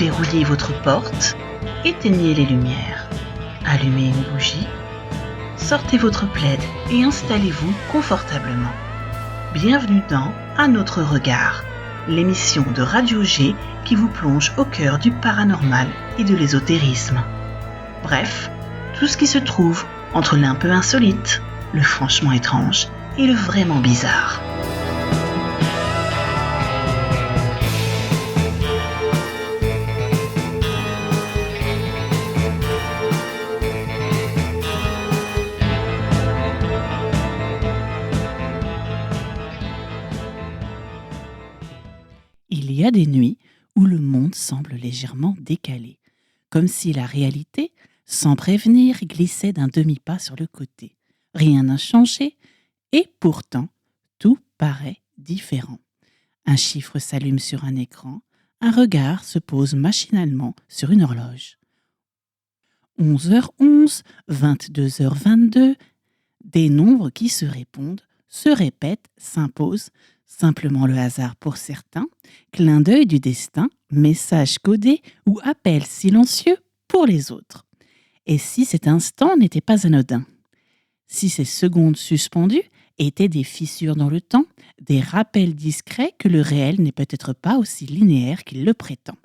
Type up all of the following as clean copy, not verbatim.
Verrouillez votre porte, éteignez les lumières, allumez une bougie, sortez votre plaid et installez-vous confortablement. Bienvenue dans Un autre regard, l'émission de Radio G qui vous plonge au cœur du paranormal et de l'ésotérisme. Bref, tout ce qui se trouve entre l'un peu insolite, le franchement étrange et le vraiment bizarre. Il y a des nuits où le monde semble légèrement décalé, comme si la réalité, sans prévenir, glissait d'un demi-pas sur le côté. Rien n'a changé, et pourtant, tout paraît différent. Un chiffre s'allume sur un écran, un regard se pose machinalement sur une horloge. 11h11, 22h22, des nombres qui se répondent, se répètent, s'imposent, simplement le hasard pour certains, clin d'œil du destin, message codé ou appel silencieux pour les autres. Et si cet instant n'était pas anodin ? Si ces secondes suspendues étaient des fissures dans le temps, des rappels discrets que le réel n'est peut-être pas aussi linéaire qu'il le prétend.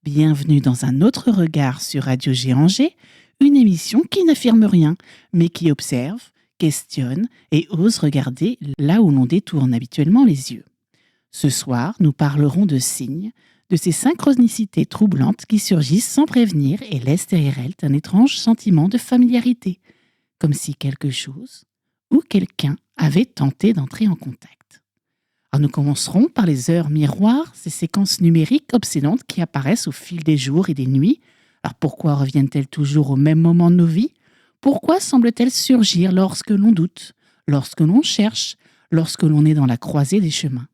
Bienvenue dans Un autre regard sur Radio G Angers, une émission qui n'affirme rien, mais qui observe, questionne et ose regarder là où l'on détourne habituellement les yeux. Ce soir, nous parlerons de signes, de ces synchronicités troublantes qui surgissent sans prévenir et laissent derrière elles un étrange sentiment de familiarité, comme si quelque chose ou quelqu'un avait tenté d'entrer en contact. Alors nous commencerons par les heures miroirs, ces séquences numériques obsédantes qui apparaissent au fil des jours et des nuits. Alors pourquoi reviennent-elles toujours au même moment de nos vies ? Pourquoi semblent-elles surgir lorsque l'on doute, lorsque l'on cherche, lorsque l'on est dans la croisée des chemins ?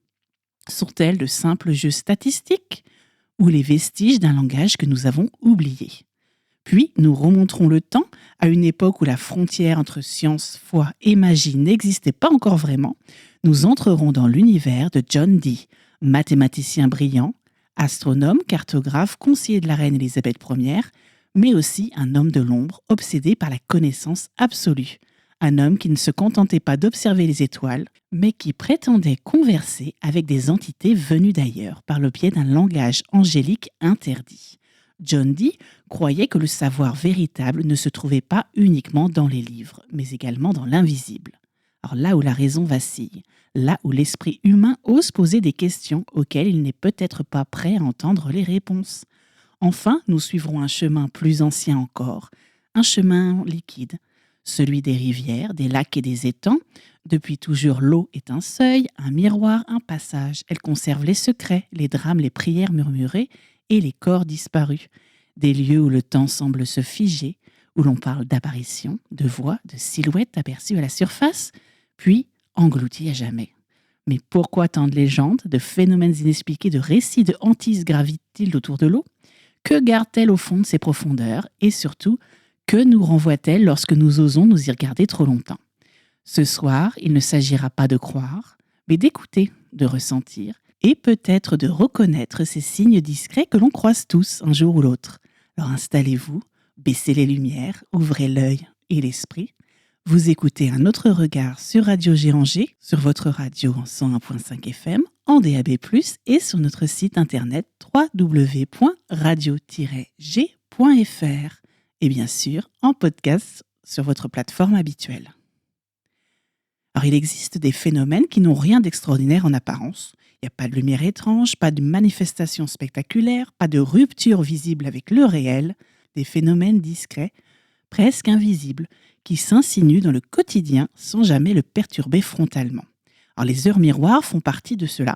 Sont-elles de simples jeux statistiques ou les vestiges d'un langage que nous avons oublié ? Puis nous remonterons le temps à une époque où la frontière entre science, foi et magie n'existait pas encore vraiment. Nous entrerons dans l'univers de John Dee, mathématicien brillant, astronome, cartographe, conseiller de la reine Élisabeth Ier, mais aussi un homme de l'ombre obsédé par la connaissance absolue. Un homme qui ne se contentait pas d'observer les étoiles, mais qui prétendait converser avec des entités venues d'ailleurs par le biais d'un langage angélique interdit. John Dee croyait que le savoir véritable ne se trouvait pas uniquement dans les livres, mais également dans l'invisible. Alors là où la raison vacille, là où l'esprit humain ose poser des questions auxquelles il n'est peut-être pas prêt à entendre les réponses. Enfin, nous suivrons un chemin plus ancien encore, un chemin liquide, celui des rivières, des lacs et des étangs. Depuis toujours, l'eau est un seuil, un miroir, un passage. Elle conserve les secrets, les drames, les prières murmurées et les corps disparus. Des lieux où le temps semble se figer, où l'on parle d'apparitions, de voix, de silhouettes aperçues à la surface, puis englouties à jamais. Mais pourquoi tant de légendes, de phénomènes inexpliqués, de récits de hantises gravitent-ils autour de l'eau ? Que garde-t-elle au fond de ses profondeurs ? Et surtout, que nous renvoie-t-elle lorsque nous osons nous y regarder trop longtemps ? Ce soir, il ne s'agira pas de croire, mais d'écouter, de ressentir, et peut-être de reconnaître ces signes discrets que l'on croise tous un jour ou l'autre. Alors installez-vous, baissez les lumières, ouvrez l'œil et l'esprit. Vous écoutez Un autre regard sur Radio G Angers, sur votre radio en 101.5 FM, en DAB+, et sur notre site internet www.radio-g.fr et bien sûr en podcast sur votre plateforme habituelle. Alors il existe des phénomènes qui n'ont rien d'extraordinaire en apparence. Il n'y a pas de lumière étrange, pas de manifestation spectaculaire, pas de rupture visible avec le réel, des phénomènes discrets, presque invisibles, qui s'insinuent dans le quotidien sans jamais le perturber frontalement. Alors les heures miroirs font partie de cela.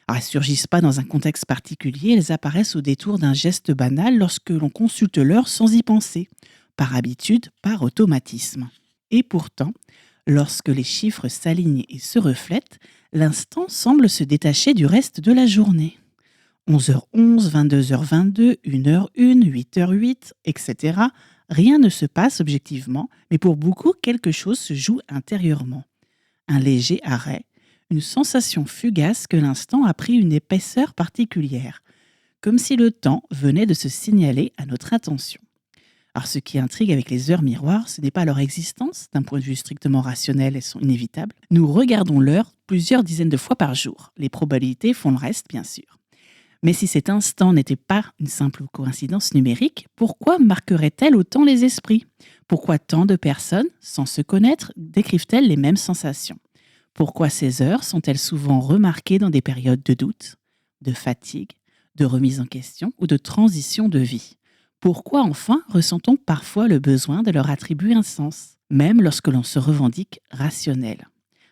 Alors, elles ne surgissent pas dans un contexte particulier, elles apparaissent au détour d'un geste banal lorsque l'on consulte l'heure sans y penser, par habitude, par automatisme. Et pourtant, lorsque les chiffres s'alignent et se reflètent, l'instant semble se détacher du reste de la journée. 11h11, 22h22, 1h01, 8h08, etc. Rien ne se passe objectivement, mais pour beaucoup, quelque chose se joue intérieurement. Un léger arrêt, une sensation fugace que l'instant a pris une épaisseur particulière, comme si le temps venait de se signaler à notre attention. Alors ce qui intrigue avec les heures miroirs, ce n'est pas leur existence, d'un point de vue strictement rationnel, elles sont inévitables. Nous regardons l'heure plusieurs dizaines de fois par jour. Les probabilités font le reste, bien sûr. Mais si cet instant n'était pas une simple coïncidence numérique, pourquoi marquerait-elle autant les esprits ? Pourquoi tant de personnes, sans se connaître, décrivent-elles les mêmes sensations ? Pourquoi ces heures sont-elles souvent remarquées dans des périodes de doute, de fatigue, de remise en question ou de transition de vie ? Pourquoi enfin ressent-on parfois le besoin de leur attribuer un sens, même lorsque l'on se revendique rationnel ?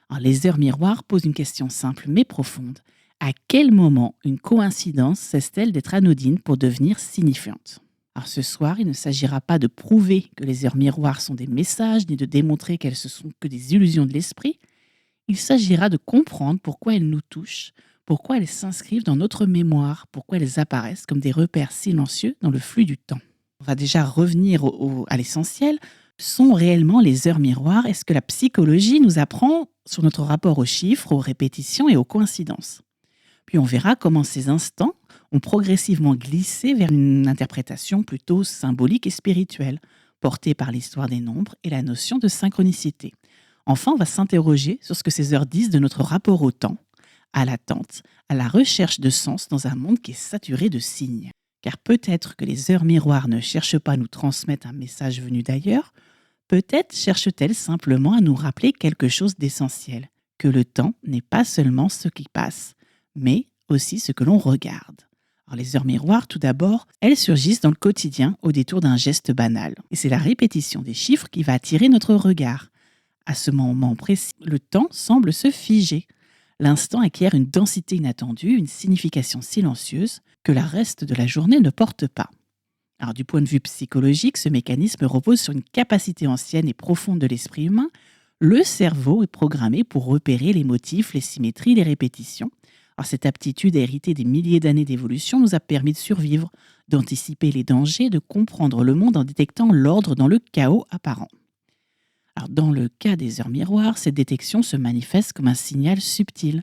Alors, les heures miroirs posent une question simple mais profonde. À quel moment une coïncidence cesse-t-elle d'être anodine pour devenir signifiante ? Alors ce soir, il ne s'agira pas de prouver que les heures miroirs sont des messages, ni de démontrer qu'elles ne sont que des illusions de l'esprit. Il s'agira de comprendre pourquoi elles nous touchent, pourquoi elles s'inscrivent dans notre mémoire, pourquoi elles apparaissent comme des repères silencieux dans le flux du temps. On va déjà revenir à l'essentiel. Sont réellement les heures miroirs ? Est-ce que la psychologie nous apprend sur notre rapport aux chiffres, aux répétitions et aux coïncidences ? Puis on verra comment ces instants ont progressivement glissé vers une interprétation plutôt symbolique et spirituelle, portée par l'histoire des nombres et la notion de synchronicité. Enfin, on va s'interroger sur ce que ces heures disent de notre rapport au temps, à l'attente, à la recherche de sens dans un monde qui est saturé de signes. Car peut-être que les heures miroirs ne cherchent pas à nous transmettre un message venu d'ailleurs, peut-être cherchent-elles simplement à nous rappeler quelque chose d'essentiel, que le temps n'est pas seulement ce qui passe, mais aussi ce que l'on regarde. Alors les heures miroirs, tout d'abord, elles surgissent dans le quotidien au détour d'un geste banal. Et c'est la répétition des chiffres qui va attirer notre regard. À ce moment précis, le temps semble se figer. L'instant acquiert une densité inattendue, une signification silencieuse que le reste de la journée ne porte pas. Alors du point de vue psychologique, ce mécanisme repose sur une capacité ancienne et profonde de l'esprit humain. Le cerveau est programmé pour repérer les motifs, les symétries, les répétitions. Alors, cette aptitude héritée des milliers d'années d'évolution nous a permis de survivre, d'anticiper les dangers, de comprendre le monde en détectant l'ordre dans le chaos apparent. Alors, dans le cas des heures miroirs, cette détection se manifeste comme un signal subtil,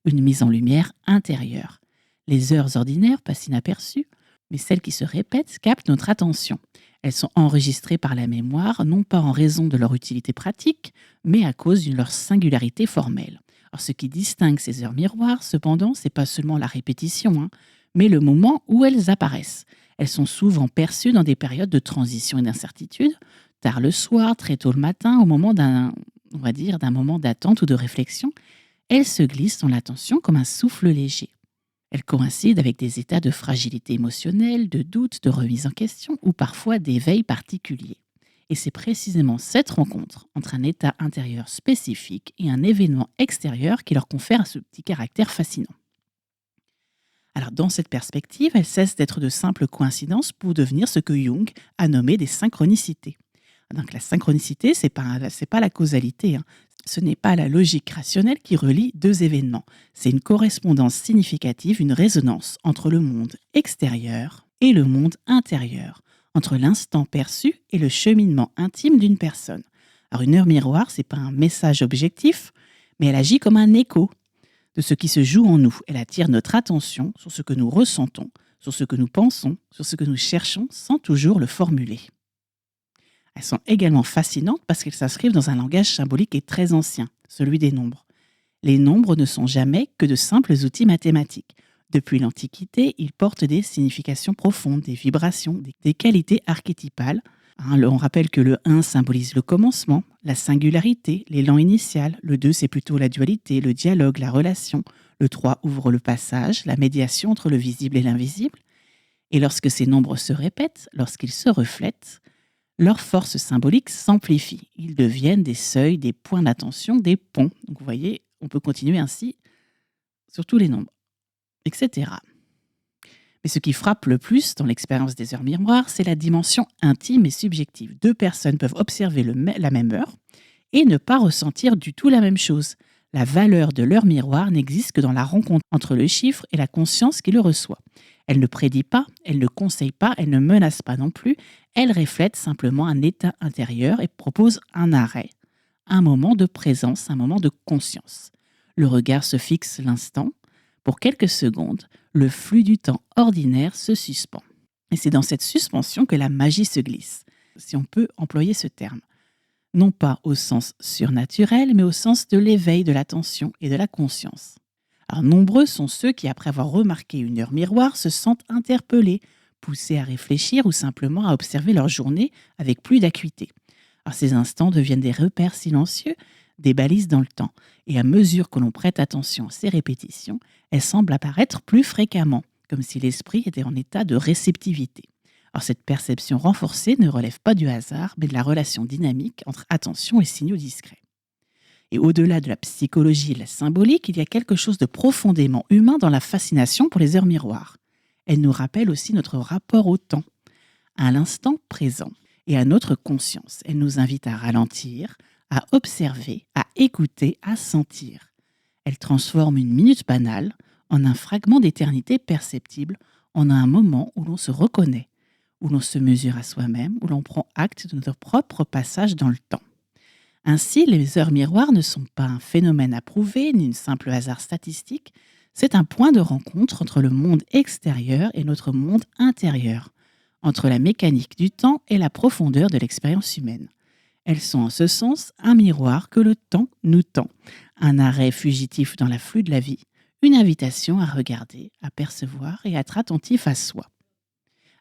une mise en lumière intérieure. Les heures ordinaires passent inaperçues, mais celles qui se répètent captent notre attention. Elles sont enregistrées par la mémoire, non pas en raison de leur utilité pratique, mais à cause de leur singularité formelle. Alors, ce qui distingue ces heures miroirs, cependant, ce n'est pas seulement la répétition, mais le moment où elles apparaissent. Elles sont souvent perçues dans des périodes de transition et d'incertitude, tard le soir, très tôt le matin, au moment d'un moment d'attente ou de réflexion. Elles se glissent dans l'attention comme un souffle léger. Elles coïncident avec des états de fragilité émotionnelle, de doute, de remise en question ou parfois d'éveil particulier. Et c'est précisément cette rencontre entre un état intérieur spécifique et un événement extérieur qui leur confère ce petit caractère fascinant. Alors dans cette perspective, elles cessent d'être de simples coïncidences pour devenir ce que Jung a nommé des synchronicités. Donc la synchronicité, c'est pas la causalité, Ce n'est pas la logique rationnelle qui relie deux événements. C'est une correspondance significative, une résonance entre le monde extérieur et le monde intérieur, entre l'instant perçu et le cheminement intime d'une personne. Alors une heure miroir, ce n'est pas un message objectif, mais elle agit comme un écho de ce qui se joue en nous. Elle attire notre attention sur ce que nous ressentons, sur ce que nous pensons, sur ce que nous cherchons sans toujours le formuler. Elles sont également fascinantes parce qu'elles s'inscrivent dans un langage symbolique et très ancien, celui des nombres. Les nombres ne sont jamais que de simples outils mathématiques. Depuis l'Antiquité, ils portent des significations profondes, des vibrations, des qualités archétypales. On rappelle que le 1 symbolise le commencement, la singularité, l'élan initial. Le 2, c'est plutôt la dualité, le dialogue, la relation. Le 3 ouvre le passage, la médiation entre le visible et l'invisible. Et lorsque ces nombres se répètent, lorsqu'ils se reflètent, leur force symbolique s'amplifie. Ils deviennent des seuils, des points d'attention, des ponts. Donc vous voyez, on peut continuer ainsi sur tous les nombres, etc. Mais ce qui frappe le plus dans l'expérience des heures miroirs, c'est la dimension intime et subjective. Deux personnes peuvent observer la même heure et ne pas ressentir du tout la même chose. La valeur de l'heure miroir n'existe que dans la rencontre entre le chiffre et la conscience qui le reçoit. Elle ne prédit pas, elle ne conseille pas, elle ne menace pas non plus. Elle reflète simplement un état intérieur et propose un arrêt, un moment de présence, un moment de conscience. Le regard se fixe l'instant Pour quelques secondes, le flux du temps ordinaire se suspend. Et c'est dans cette suspension que la magie se glisse, si on peut employer ce terme. Non pas au sens surnaturel, mais au sens de l'éveil de l'attention et de la conscience. Alors, nombreux sont ceux qui, après avoir remarqué une heure miroir, se sentent interpellés, poussés à réfléchir ou simplement à observer leur journée avec plus d'acuité. Alors, ces instants deviennent des repères silencieux, des balises dans le temps, et à mesure que l'on prête attention à ces répétitions, elles semblent apparaître plus fréquemment, comme si l'esprit était en état de réceptivité. Alors, cette perception renforcée ne relève pas du hasard, mais de la relation dynamique entre attention et signaux discrets. Et au-delà de la psychologie et de la symbolique, il y a quelque chose de profondément humain dans la fascination pour les heures miroirs. Elle nous rappelle aussi notre rapport au temps, à l'instant présent et à notre conscience. Elle nous invite à ralentir, à observer, à écouter, à sentir. Elle transforme une minute banale en un fragment d'éternité perceptible, en un moment où l'on se reconnaît, où l'on se mesure à soi-même, où l'on prend acte de notre propre passage dans le temps. Ainsi, les heures miroirs ne sont pas un phénomène approuvé, ni une simple hasard statistique, c'est un point de rencontre entre le monde extérieur et notre monde intérieur, entre la mécanique du temps et la profondeur de l'expérience humaine. Elles sont en ce sens un miroir que le temps nous tend, un arrêt fugitif dans l'afflux de la vie, une invitation à regarder, à percevoir et à être attentif à soi,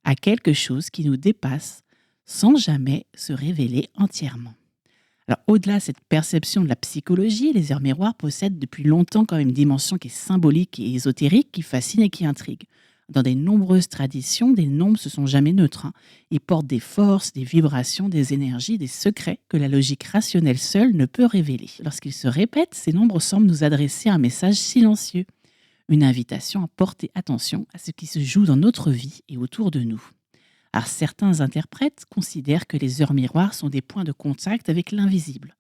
à quelque chose qui nous dépasse sans jamais se révéler entièrement. Alors, au-delà de cette perception de la psychologie, les heures miroirs possèdent depuis longtemps quand même une dimension qui est symbolique et ésotérique, qui fascine et qui intrigue. Dans de nombreuses traditions, des nombres ne sont jamais neutres. Ils portent des forces, des vibrations, des énergies, des secrets que la logique rationnelle seule ne peut révéler. Lorsqu'ils se répètent, ces nombres semblent nous adresser un message silencieux, une invitation à porter attention à ce qui se joue dans notre vie et autour de nous. Alors, certains interprètes considèrent que les heures miroirs sont des points de contact avec l'invisible,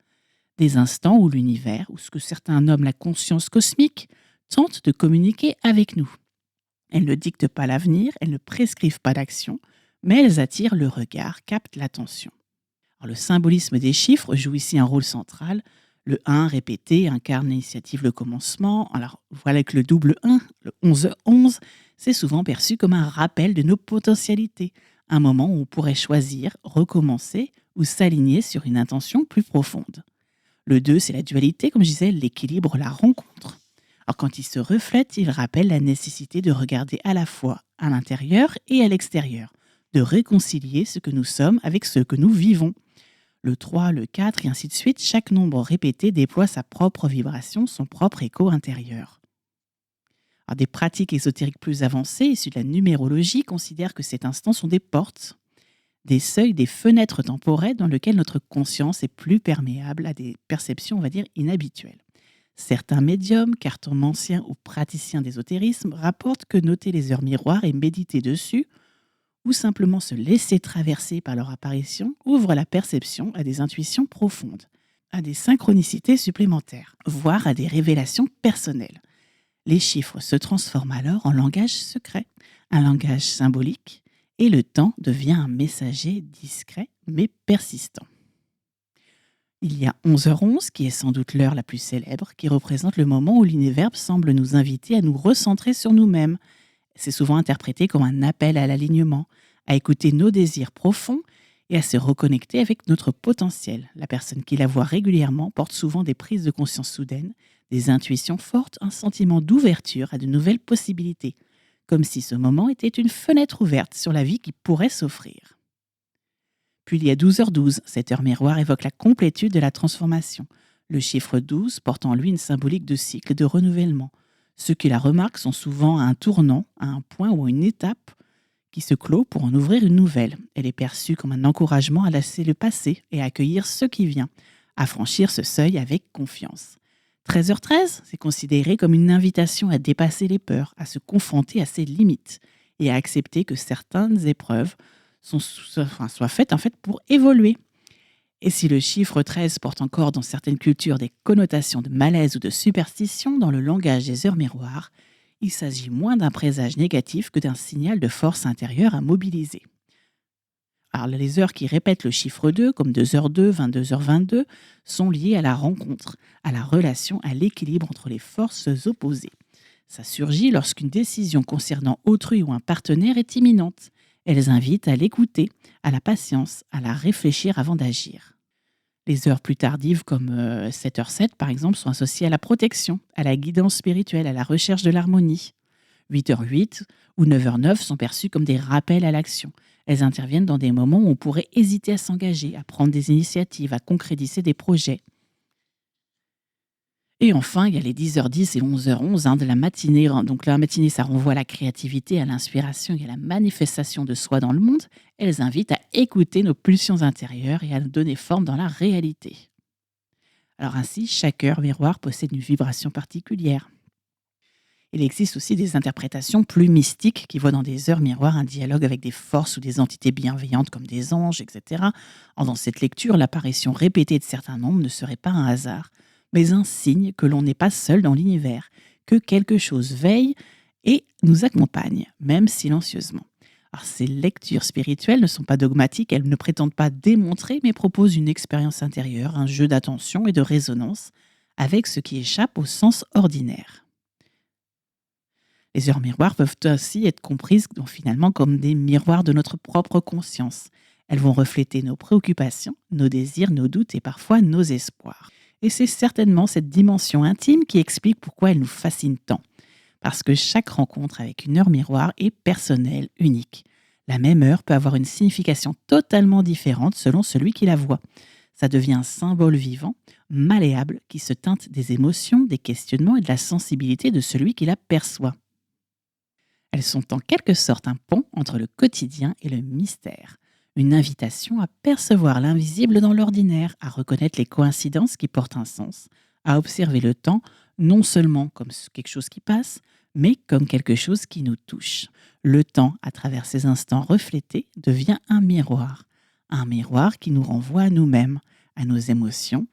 des instants où l'univers, ou ce que certains nomment la conscience cosmique, tente de communiquer avec nous. Elles ne dictent pas l'avenir, elles ne prescrivent pas d'action, mais elles attirent le regard, captent l'attention. Alors, le symbolisme des chiffres joue ici un rôle central. Le 1 répété incarne l'initiative, le commencement. Alors voilà que le double 1, le 11-11, c'est souvent perçu comme un rappel de nos potentialités, un moment où on pourrait choisir, recommencer ou s'aligner sur une intention plus profonde. Le 2, c'est la dualité, comme je disais, l'équilibre, la rencontre. Alors quand il se reflète, il rappelle la nécessité de regarder à la fois à l'intérieur et à l'extérieur, de réconcilier ce que nous sommes avec ce que nous vivons. Le 3, le 4 et ainsi de suite, chaque nombre répété déploie sa propre vibration, son propre écho intérieur. Alors, des pratiques ésotériques plus avancées, issues de la numérologie, considèrent que ces instants sont des portes, des seuils, des fenêtres temporelles dans lesquelles notre conscience est plus perméable à des perceptions, on va dire, inhabituelles. Certains médiums, cartomanciens ou praticiens d'ésotérisme rapportent que noter les heures miroirs et méditer dessus, ou simplement se laisser traverser par leur apparition, ouvre la perception à des intuitions profondes, à des synchronicités supplémentaires, voire à des révélations personnelles. Les chiffres se transforment alors en langage secret, un langage symbolique, et le temps devient un messager discret mais persistant. Il y a 11h11, qui est sans doute l'heure la plus célèbre, qui représente le moment où l'univers semble nous inviter à nous recentrer sur nous-mêmes. C'est souvent interprété comme un appel à l'alignement, à écouter nos désirs profonds et à se reconnecter avec notre potentiel. La personne qui la voit régulièrement porte souvent des prises de conscience soudaines, des intuitions fortes, un sentiment d'ouverture à de nouvelles possibilités, comme si ce moment était une fenêtre ouverte sur la vie qui pourrait s'offrir. Puis il y a 12h12, cette heure miroir évoque la complétude de la transformation. Le chiffre 12 porte en lui une symbolique de cycle, de renouvellement. Ceux qui la remarquent sont souvent à un tournant, à un point ou à une étape qui se clôt pour en ouvrir une nouvelle. Elle est perçue comme un encouragement à laisser le passé et à accueillir ce qui vient, à franchir ce seuil avec confiance. 13h13, c'est considéré comme une invitation à dépasser les peurs, à se confronter à ses limites et à accepter que certaines épreuves soient faites pour évoluer. Et si le chiffre 13 porte encore dans certaines cultures des connotations de malaise ou de superstition dans le langage des heures miroirs, il s'agit moins d'un présage négatif que d'un signal de force intérieure à mobiliser. Alors, les heures qui répètent le chiffre 2, comme 2h02, 22h22, sont liées à la rencontre, à la relation, à l'équilibre entre les forces opposées. Ça surgit lorsqu'une décision concernant autrui ou un partenaire est imminente. Elles invitent à l'écouter, à la patience, à la réfléchir avant d'agir. Les heures plus tardives, comme 7h07 par exemple, sont associées à la protection, à la guidance spirituelle, à la recherche de l'harmonie. 8h08 ou 9h09 sont perçues comme des rappels à l'action. Elles interviennent dans des moments où on pourrait hésiter à s'engager, à prendre des initiatives, à concrétiser des projets. Et enfin, il y a les 10h10 et 11h11 de la matinée. Donc la matinée, ça renvoie à la créativité, à l'inspiration et à la manifestation de soi dans le monde. Elles invitent à écouter nos pulsions intérieures et à nous donner forme dans la réalité. Alors ainsi, chaque heure miroir possède une vibration particulière. Il existe aussi des interprétations plus mystiques qui voient dans des heures miroirs un dialogue avec des forces ou des entités bienveillantes comme des anges, etc. Dans cette lecture, l'apparition répétée de certains nombres ne serait pas un hasard, mais un signe que l'on n'est pas seul dans l'univers, que quelque chose veille et nous accompagne, même silencieusement. Alors, ces lectures spirituelles ne sont pas dogmatiques, elles ne prétendent pas démontrer, mais proposent une expérience intérieure, un jeu d'attention et de résonance avec ce qui échappe au sens ordinaire. Les heures miroirs peuvent aussi être comprises finalement comme des miroirs de notre propre conscience. Elles vont refléter nos préoccupations, nos désirs, nos doutes et parfois nos espoirs. Et c'est certainement cette dimension intime qui explique pourquoi elle nous fascine tant. Parce que chaque rencontre avec une heure miroir est personnelle, unique. La même heure peut avoir une signification totalement différente selon celui qui la voit. Ça devient un symbole vivant, malléable, qui se teinte des émotions, des questionnements et de la sensibilité de celui qui la perçoit. Elles sont en quelque sorte un pont entre le quotidien et le mystère. Une invitation à percevoir l'invisible dans l'ordinaire, à reconnaître les coïncidences qui portent un sens, à observer le temps non seulement comme quelque chose qui passe, mais comme quelque chose qui nous touche. Le temps, à travers ces instants reflétés, devient un miroir qui nous renvoie à nous-mêmes, à nos émotions,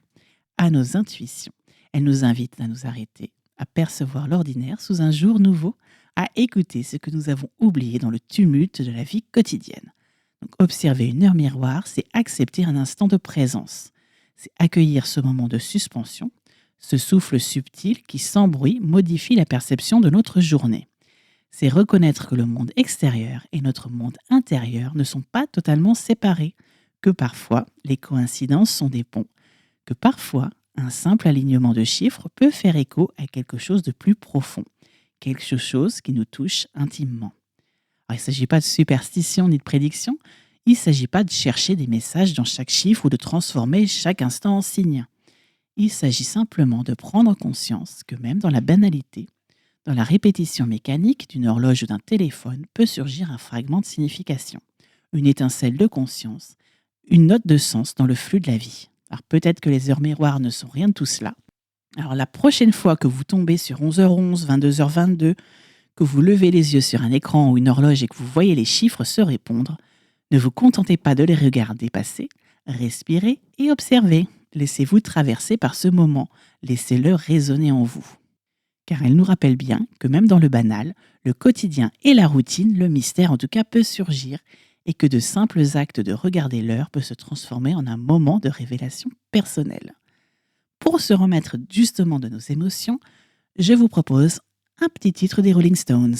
à nos intuitions. Elle nous invite à nous arrêter, à percevoir l'ordinaire sous un jour nouveau, à écouter ce que nous avons oublié dans le tumulte de la vie quotidienne. Donc, observer une heure miroir, c'est accepter un instant de présence. C'est accueillir ce moment de suspension, ce souffle subtil qui, sans bruit, modifie la perception de notre journée. C'est reconnaître que le monde extérieur et notre monde intérieur ne sont pas totalement séparés, que parfois les coïncidences sont des ponts, que parfois un simple alignement de chiffres peut faire écho à quelque chose de plus profond, quelque chose qui nous touche intimement. Alors, il ne s'agit pas de superstition ni de prédiction, il ne s'agit pas de chercher des messages dans chaque chiffre ou de transformer chaque instant en signe. Il s'agit simplement de prendre conscience que même dans la banalité, dans la répétition mécanique d'une horloge ou d'un téléphone, peut surgir un fragment de signification, une étincelle de conscience, une note de sens dans le flux de la vie. Alors peut-être que les heures miroirs ne sont rien de tout cela. Alors la prochaine fois que vous tombez sur 11h11, 22h22, que vous levez les yeux sur un écran ou une horloge et que vous voyez les chiffres se répondre, ne vous contentez pas de les regarder passer, respirez et observez. Laissez-vous traverser par ce moment, laissez-le résonner en vous. Car elle nous rappelle bien que même dans le banal, le quotidien et la routine, le mystère en tout cas peut surgir et que de simples actes de regarder l'heure peuvent se transformer en un moment de révélation personnelle. Pour se remettre justement de nos émotions, je vous propose un petit titre des Rolling Stones.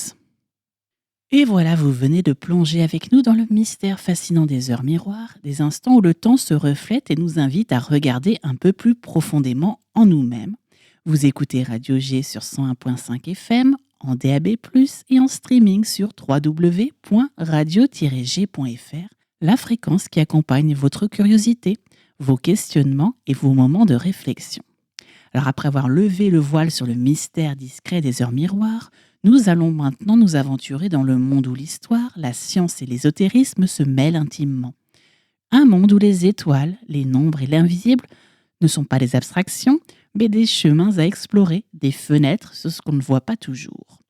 Et voilà, vous venez de plonger avec nous dans le mystère fascinant des heures miroirs, des instants où le temps se reflète et nous invite à regarder un peu plus profondément en nous-mêmes. Vous écoutez Radio G sur 101.5 FM, en DAB+, et en streaming sur www.radio-g.fr, la fréquence qui accompagne votre curiosité, vos questionnements et vos moments de réflexion. Alors après avoir levé le voile sur le mystère discret des heures miroirs, nous allons maintenant nous aventurer dans le monde où l'histoire, la science et l'ésotérisme se mêlent intimement. Un monde où les étoiles, les nombres et l'invisible ne sont pas des abstractions, mais des chemins à explorer, des fenêtres sur ce qu'on ne voit pas toujours.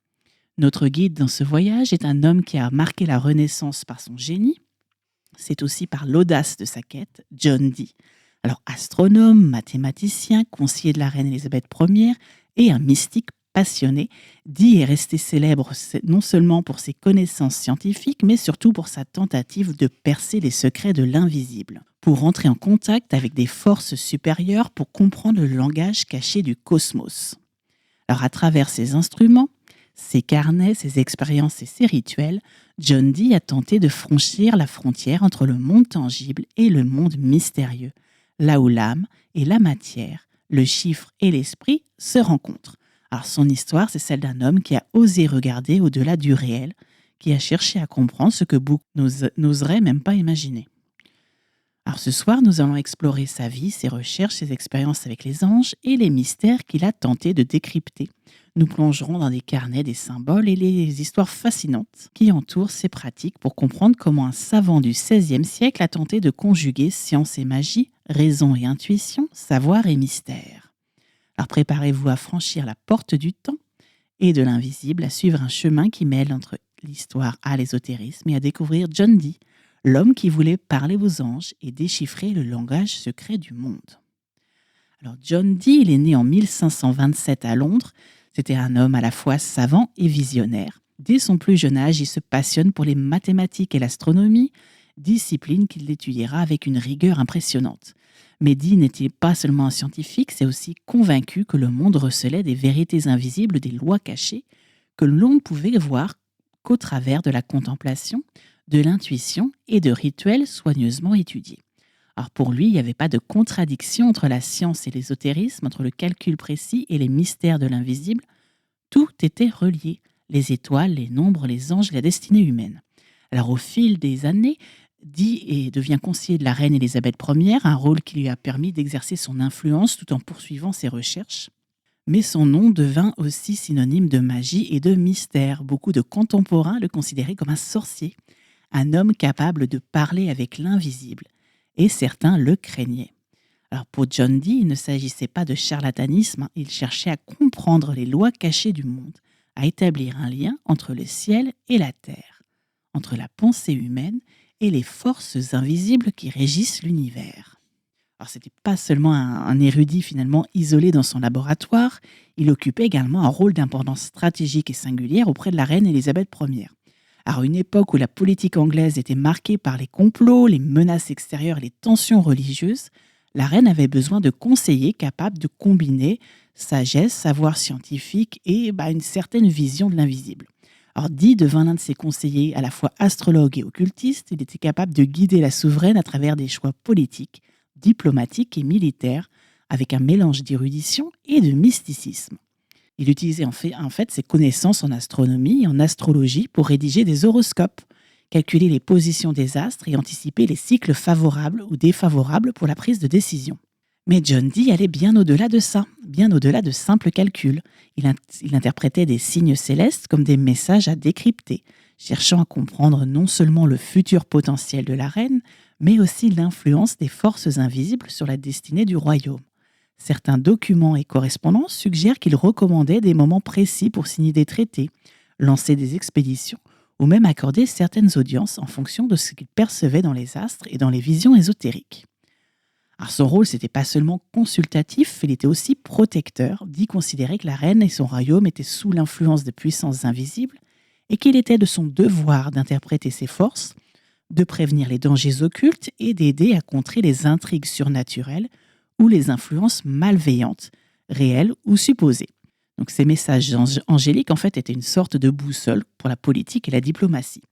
Notre guide dans ce voyage est un homme qui a marqué la Renaissance par son génie. C'est aussi par l'audace de sa quête, John Dee. Alors astronome, mathématicien, conseiller de la reine Élisabeth Ier et un mystique passionné, Dee est resté célèbre non seulement pour ses connaissances scientifiques, mais surtout pour sa tentative de percer les secrets de l'invisible, pour entrer en contact avec des forces supérieures pour comprendre le langage caché du cosmos. Alors à travers ces instruments, Ses carnets, ses expériences et ses rituels, John Dee a tenté de franchir la frontière entre le monde tangible et le monde mystérieux, là où l'âme et la matière, le chiffre et l'esprit se rencontrent. Alors son histoire, c'est celle d'un homme qui a osé regarder au-delà du réel, qui a cherché à comprendre ce que beaucoup n'oseraient même pas imaginer. Alors ce soir, nous allons explorer sa vie, ses recherches, ses expériences avec les anges et les mystères qu'il a tenté de décrypter. Nous plongerons dans des carnets, des symboles et les histoires fascinantes qui entourent ces pratiques pour comprendre comment un savant du XVIe siècle a tenté de conjuguer science et magie, raison et intuition, savoir et mystère. Alors préparez-vous à franchir la porte du temps et de l'invisible, à suivre un chemin qui mêle entre l'histoire à l'ésotérisme et à découvrir John Dee, l'homme qui voulait parler aux anges et déchiffrer le langage secret du monde. Alors John Dee, il est né en 1527 à Londres. C'était un homme à la fois savant et visionnaire. Dès son plus jeune âge, il se passionne pour les mathématiques et l'astronomie, discipline qu'il étudiera avec une rigueur impressionnante. Mais Dee n'était pas seulement un scientifique, c'est aussi convaincu que le monde recelait des vérités invisibles, des lois cachées, que l'on ne pouvait voir qu'au travers de la contemplation, de l'intuition et de rituels soigneusement étudiés. Alors pour lui, il n'y avait pas de contradiction entre la science et l'ésotérisme, entre le calcul précis et les mystères de l'invisible. Tout était relié, les étoiles, les nombres, les anges, la destinée humaine. Alors au fil des années, Dee devient conseiller de la reine Élisabeth Ier, un rôle qui lui a permis d'exercer son influence tout en poursuivant ses recherches. Mais son nom devint aussi synonyme de magie et de mystère. Beaucoup de contemporains le considéraient comme un sorcier, un homme capable de parler avec l'invisible, et certains le craignaient. Alors pour John Dee, il ne s'agissait pas de charlatanisme, il cherchait à comprendre les lois cachées du monde, à établir un lien entre le ciel et la terre, entre la pensée humaine et les forces invisibles qui régissent l'univers. Alors ce n'était pas seulement un érudit finalement isolé dans son laboratoire, il occupait également un rôle d'importance stratégique et singulière auprès de la reine Élisabeth Ier. À une époque où la politique anglaise était marquée par les complots, les menaces extérieures et les tensions religieuses, la reine avait besoin de conseillers capables de combiner sagesse, savoir scientifique et une certaine vision de l'invisible. Alors Dee devint l'un de ses conseillers à la fois astrologue et occultiste. Il était capable de guider la souveraine à travers des choix politiques, diplomatiques et militaires, avec un mélange d'érudition et de mysticisme. Il utilisait en fait ses connaissances en astronomie et en astrologie pour rédiger des horoscopes, calculer les positions des astres et anticiper les cycles favorables ou défavorables pour la prise de décision. Mais John Dee allait bien au-delà de ça, bien au-delà de simples calculs. Il interprétait des signes célestes comme des messages à décrypter, cherchant à comprendre non seulement le futur potentiel de la reine, mais aussi l'influence des forces invisibles sur la destinée du royaume. Certains documents et correspondances suggèrent qu'il recommandait des moments précis pour signer des traités, lancer des expéditions ou même accorder certaines audiences en fonction de ce qu'il percevait dans les astres et dans les visions ésotériques. Alors son rôle, c'était pas seulement consultatif, il était aussi protecteur, d'y considérer que la reine et son royaume étaient sous l'influence de puissances invisibles et qu'il était de son devoir d'interpréter ses forces, de prévenir les dangers occultes et d'aider à contrer les intrigues surnaturelles ou les influences malveillantes, réelles ou supposées. Donc ces messages angéliques en fait étaient une sorte de boussole pour la politique et la diplomatie.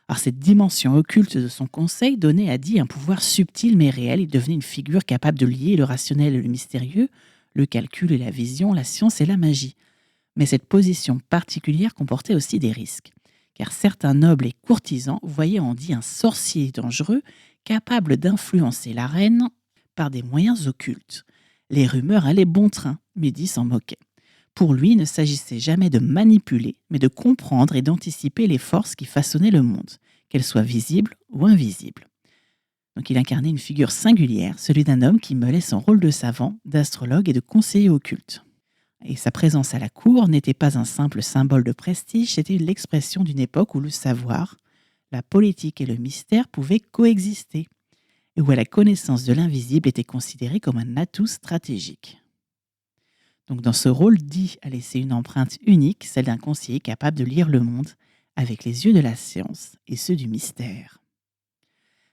Alors cette dimension occulte de son conseil donnait à Dee un pouvoir subtil mais réel. Il devenait une figure capable de lier le rationnel et le mystérieux, le calcul et la vision, la science et la magie. Mais cette position particulière comportait aussi des risques, car certains nobles et courtisans voyaient en Dee un sorcier dangereux capable d'influencer la reine par des moyens occultes. Les rumeurs allaient bon train, mais Dee s'en moquait. Pour lui, il ne s'agissait jamais de manipuler, mais de comprendre et d'anticiper les forces qui façonnaient le monde, qu'elles soient visibles ou invisibles. Donc il incarnait une figure singulière, celui d'un homme qui mêlait son rôle de savant, d'astrologue et de conseiller occulte. Et sa présence à la cour n'était pas un simple symbole de prestige, c'était l'expression d'une époque où le savoir, la politique et le mystère pouvaient coexister, et où la connaissance de l'invisible était considérée comme un atout stratégique. Donc dans ce rôle, Dee a laissé une empreinte unique, celle d'un conseiller capable de lire le monde avec les yeux de la science et ceux du mystère.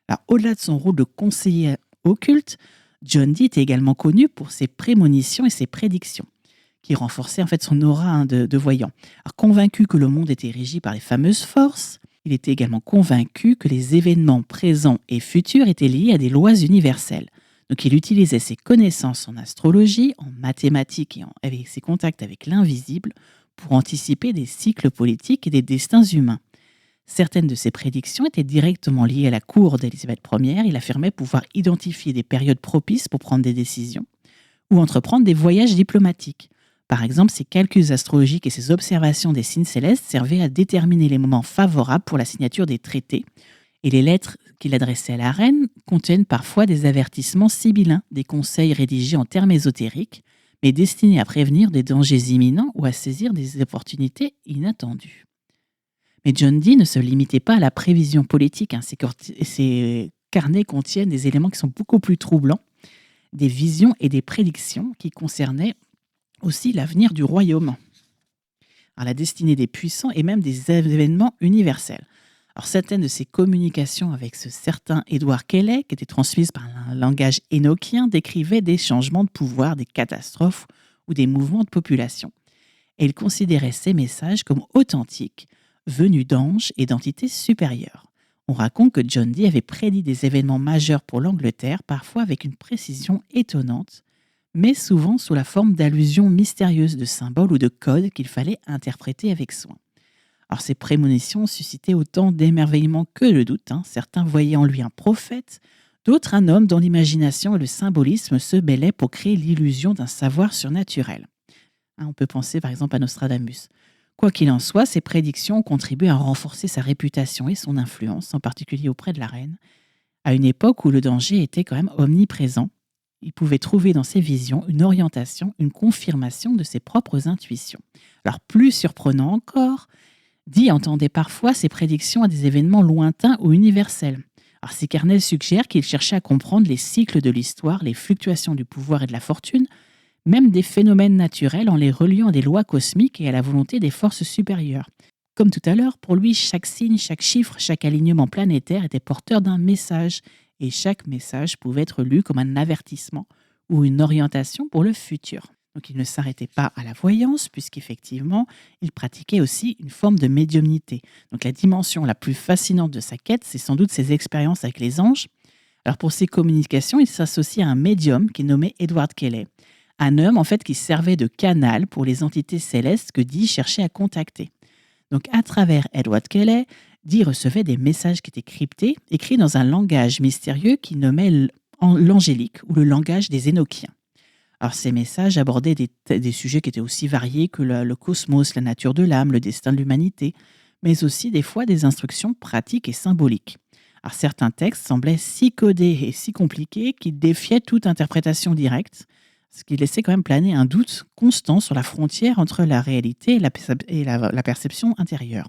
Alors, au-delà de son rôle de conseiller occulte, John Dee était également connu pour ses prémonitions et ses prédictions, qui renforçait en fait son aura de voyant. Alors, convaincu que le monde était régi par les fameuses forces, il était également convaincu que les événements présents et futurs étaient liés à des lois universelles. Donc il utilisait ses connaissances en astrologie, en mathématiques et avec ses contacts avec l'invisible pour anticiper des cycles politiques et des destins humains. Certaines de ses prédictions étaient directement liées à la cour d'Élisabeth Ière. Il affirmait pouvoir identifier des périodes propices pour prendre des décisions ou entreprendre des voyages diplomatiques. Par exemple, ses calculs astrologiques et ses observations des signes célestes servaient à déterminer les moments favorables pour la signature des traités. Et les lettres qu'il adressait à la reine contiennent parfois des avertissements sibyllins, des conseils rédigés en termes ésotériques, mais destinés à prévenir des dangers imminents ou à saisir des opportunités inattendues. Mais John Dee ne se limitait pas à la prévision politique. Ses carnets contiennent des éléments qui sont beaucoup plus troublants, des visions et des prédictions qui concernaient aussi l'avenir du royaume, alors la destinée des puissants et même des événements universels. Alors, certaines de ces communications avec ce certain Edward Kelley, qui étaient transmises par un langage énochien, décrivaient des changements de pouvoir, des catastrophes ou des mouvements de population. Et il considérait ces messages comme authentiques, venus d'anges et d'entités supérieures. On raconte que John Dee avait prédit des événements majeurs pour l'Angleterre, parfois avec une précision étonnante, mais souvent sous la forme d'allusions mystérieuses, de symboles ou de codes qu'il fallait interpréter avec soin. Alors, ces prémonitions suscitaient autant d'émerveillement que de doute. Certains voyaient en lui un prophète, d'autres un homme dont l'imagination et le symbolisme se mêlaient pour créer l'illusion d'un savoir surnaturel. On peut penser par exemple à Nostradamus. Quoi qu'il en soit, ces prédictions ont contribué à renforcer sa réputation et son influence, en particulier auprès de la reine, à une époque où le danger était quand même omniprésent. Il pouvait trouver dans ses visions une orientation, une confirmation de ses propres intuitions. Alors, plus surprenant encore, Dee entendait parfois ses prédictions à des événements lointains ou universels. Alors, ces carnets suggèrent qu'il cherchait à comprendre les cycles de l'histoire, les fluctuations du pouvoir et de la fortune, même des phénomènes naturels en les reliant à des lois cosmiques et à la volonté des forces supérieures. Comme tout à l'heure, pour lui, chaque signe, chaque chiffre, chaque alignement planétaire était porteur d'un message, et chaque message pouvait être lu comme un avertissement ou une orientation pour le futur. Donc il ne s'arrêtait pas à la voyance, puisqu'effectivement, il pratiquait aussi une forme de médiumnité. Donc la dimension la plus fascinante de sa quête, c'est sans doute ses expériences avec les anges. Alors pour ses communications, il s'associe à un médium qui est nommé Edward Kelley, un homme en fait qui servait de canal pour les entités célestes que Dee cherchait à contacter. Donc à travers Edward Kelley, Dee recevait des messages qui étaient cryptés, écrits dans un langage mystérieux qu'il nommait l'angélique ou le langage des Énochiens. Alors, ces messages abordaient des sujets qui étaient aussi variés que le cosmos, la nature de l'âme, le destin de l'humanité, mais aussi des fois des instructions pratiques et symboliques. Alors, certains textes semblaient si codés et si compliqués qu'ils défiaient toute interprétation directe, ce qui laissait quand même planer un doute constant sur la frontière entre la réalité et la perception intérieure.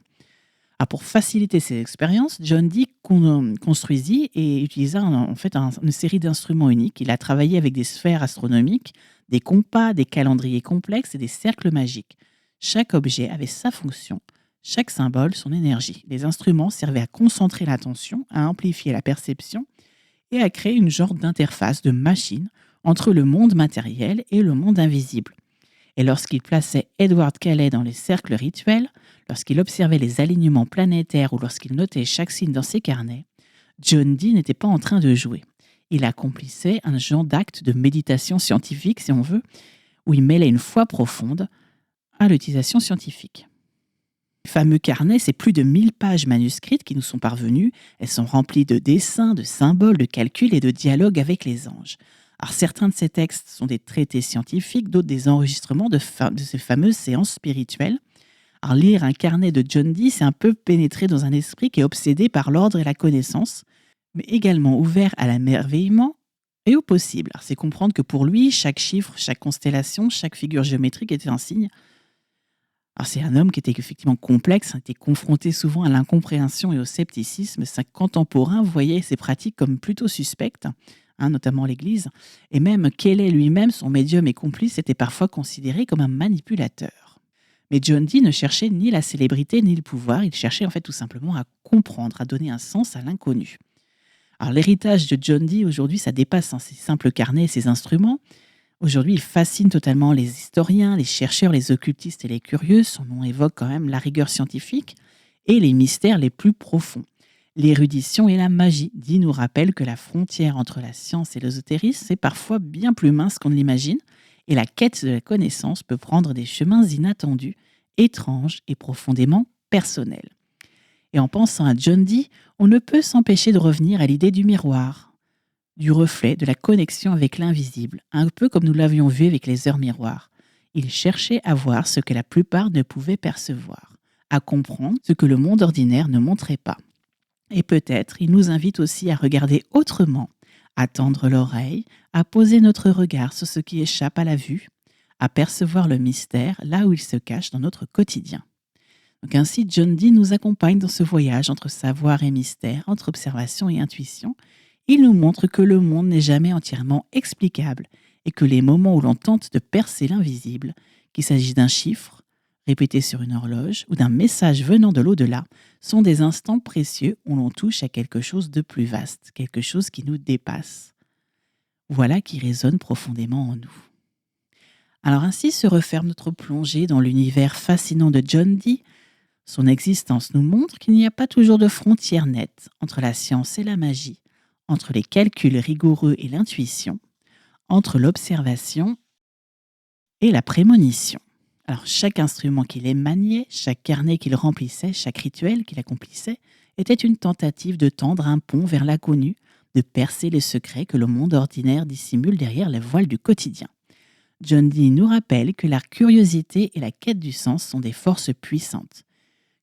Alors, pour faciliter ces expériences, John Dee construisit et utilisa une série d'instruments uniques. Il a travaillé avec des sphères astronomiques, des compas, des calendriers complexes et des cercles magiques. Chaque objet avait sa fonction, chaque symbole son énergie. Les instruments servaient à concentrer l'attention, à amplifier la perception et à créer une genre d'interface, de machine entre le monde matériel et le monde invisible. Et lorsqu'il plaçait Edward Kelley dans les cercles rituels, lorsqu'il observait les alignements planétaires ou lorsqu'il notait chaque signe dans ses carnets, John Dee n'était pas en train de jouer. Il accomplissait un genre d'acte de méditation scientifique, si on veut, où il mêlait une foi profonde à l'utilisation scientifique. Les fameux carnets, c'est plus de 1000 pages manuscrites qui nous sont parvenues. Elles sont remplies de dessins, de symboles, de calculs et de dialogues avec les anges. Alors, certains de ces textes sont des traités scientifiques, d'autres des enregistrements de ces fameuses séances spirituelles. Alors, lire un carnet de John Dee, c'est un peu pénétrer dans un esprit qui est obsédé par l'ordre et la connaissance, mais également ouvert à l'émerveillement et au possible. Alors, c'est comprendre que pour lui, chaque chiffre, chaque constellation, chaque figure géométrique était un signe. Alors, c'est un homme qui était effectivement complexe, était confronté souvent à l'incompréhension et au scepticisme. Ses contemporains voyaient ces pratiques comme plutôt suspectes, notamment l'Église, et même Kelley lui-même, son médium et complice, était parfois considéré comme un manipulateur. Mais John Dee ne cherchait ni la célébrité ni le pouvoir, il cherchait en fait tout simplement à comprendre, à donner un sens à l'inconnu. Alors l'héritage de John Dee aujourd'hui, ça dépasse ces simples carnets et ces instruments. Aujourd'hui, il fascine totalement les historiens, les chercheurs, les occultistes et les curieux. Son nom évoque quand même la rigueur scientifique et les mystères les plus profonds. L'érudition et la magie, dit, nous rappelle que la frontière entre la science et l'ésotérisme est parfois bien plus mince qu'on ne l'imagine, et la quête de la connaissance peut prendre des chemins inattendus, étranges et profondément personnels. Et en pensant à John Dee, on ne peut s'empêcher de revenir à l'idée du miroir, du reflet, de la connexion avec l'invisible, un peu comme nous l'avions vu avec les heures miroirs. Il cherchait à voir ce que la plupart ne pouvaient percevoir, à comprendre ce que le monde ordinaire ne montrait pas. Et peut-être il nous invite aussi à regarder autrement, à tendre l'oreille, à poser notre regard sur ce qui échappe à la vue, à percevoir le mystère là où il se cache dans notre quotidien. Donc ainsi, John Dee nous accompagne dans ce voyage entre savoir et mystère, entre observation et intuition. Il nous montre que le monde n'est jamais entièrement explicable et que les moments où l'on tente de percer l'invisible, qu'il s'agisse d'un chiffre répété sur une horloge ou d'un message venant de l'au-delà, sont des instants précieux où l'on touche à quelque chose de plus vaste, quelque chose qui nous dépasse. Voilà qui résonne profondément en nous. Alors ainsi se referme notre plongée dans l'univers fascinant de John Dee. Son existence nous montre qu'il n'y a pas toujours de frontières nettes entre la science et la magie, entre les calculs rigoureux et l'intuition, entre l'observation et la prémonition. Alors chaque instrument qu'il maniait, chaque carnet qu'il remplissait, chaque rituel qu'il accomplissait, était une tentative de tendre un pont vers l'inconnu, de percer les secrets que le monde ordinaire dissimule derrière les voiles du quotidien. John Dee nous rappelle que la curiosité et la quête du sens sont des forces puissantes,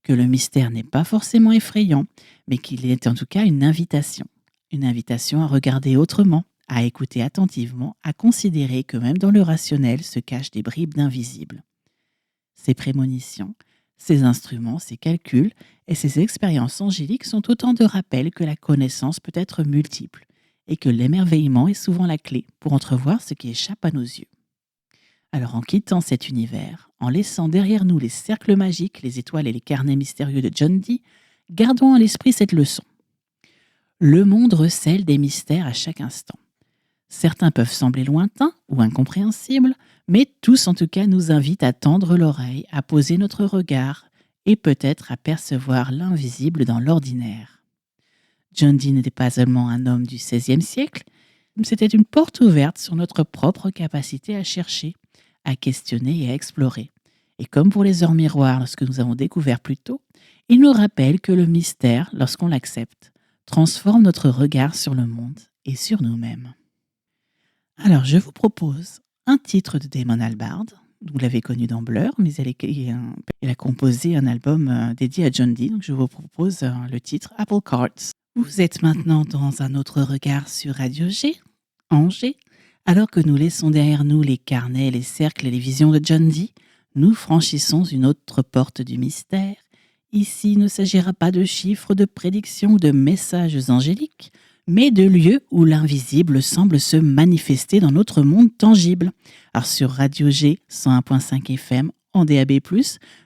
que le mystère n'est pas forcément effrayant, mais qu'il est en tout cas une invitation à regarder autrement, à écouter attentivement, à considérer que même dans le rationnel se cachent des bribes d'invisible. Ces prémonitions, ces instruments, ces calculs et ces expériences angéliques sont autant de rappels que la connaissance peut être multiple et que l'émerveillement est souvent la clé pour entrevoir ce qui échappe à nos yeux. Alors en quittant cet univers, en laissant derrière nous les cercles magiques, les étoiles et les carnets mystérieux de John Dee, gardons à l'esprit cette leçon. Le monde recèle des mystères à chaque instant. Certains peuvent sembler lointains ou incompréhensibles, mais tous en tout cas nous invitent à tendre l'oreille, à poser notre regard et peut-être à percevoir l'invisible dans l'ordinaire. John Dee n'était pas seulement un homme du XVIe siècle, c'était une porte ouverte sur notre propre capacité à chercher, à questionner et à explorer. Et comme pour les heures miroirs, lorsque nous avons découvert plus tôt, il nous rappelle que le mystère, lorsqu'on l'accepte, transforme notre regard sur le monde et sur nous-mêmes. Alors, je vous propose un titre de Damon Albarn. Vous l'avez connu dans Blur, mais elle a composé un album dédié à John Dee. Donc, je vous propose le titre Apple Cards. Vous êtes maintenant dans un autre regard sur Radio G, Angers. Alors que nous laissons derrière nous les carnets, les cercles et les visions de John Dee, nous franchissons une autre porte du mystère. Ici, il ne s'agira pas de chiffres, de prédictions ou de messages angéliques, mais de lieux où l'invisible semble se manifester dans notre monde tangible. Alors sur Radio G 101.5 FM en DAB+,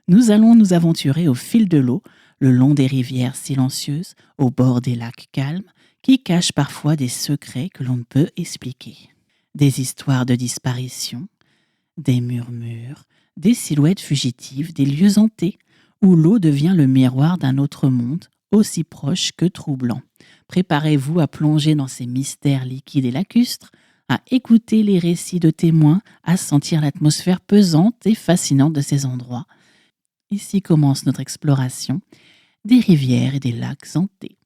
nous allons nous aventurer au fil de l'eau, le long des rivières silencieuses, au bord des lacs calmes, qui cachent parfois des secrets que l'on ne peut expliquer. Des histoires de disparition, des murmures, des silhouettes fugitives, des lieux hantés, où l'eau devient le miroir d'un autre monde, aussi proche que troublant. Préparez-vous à plonger dans ces mystères liquides et lacustres, à écouter les récits de témoins, à sentir l'atmosphère pesante et fascinante de ces endroits. Ici commence notre exploration des rivières et des lacs hantés.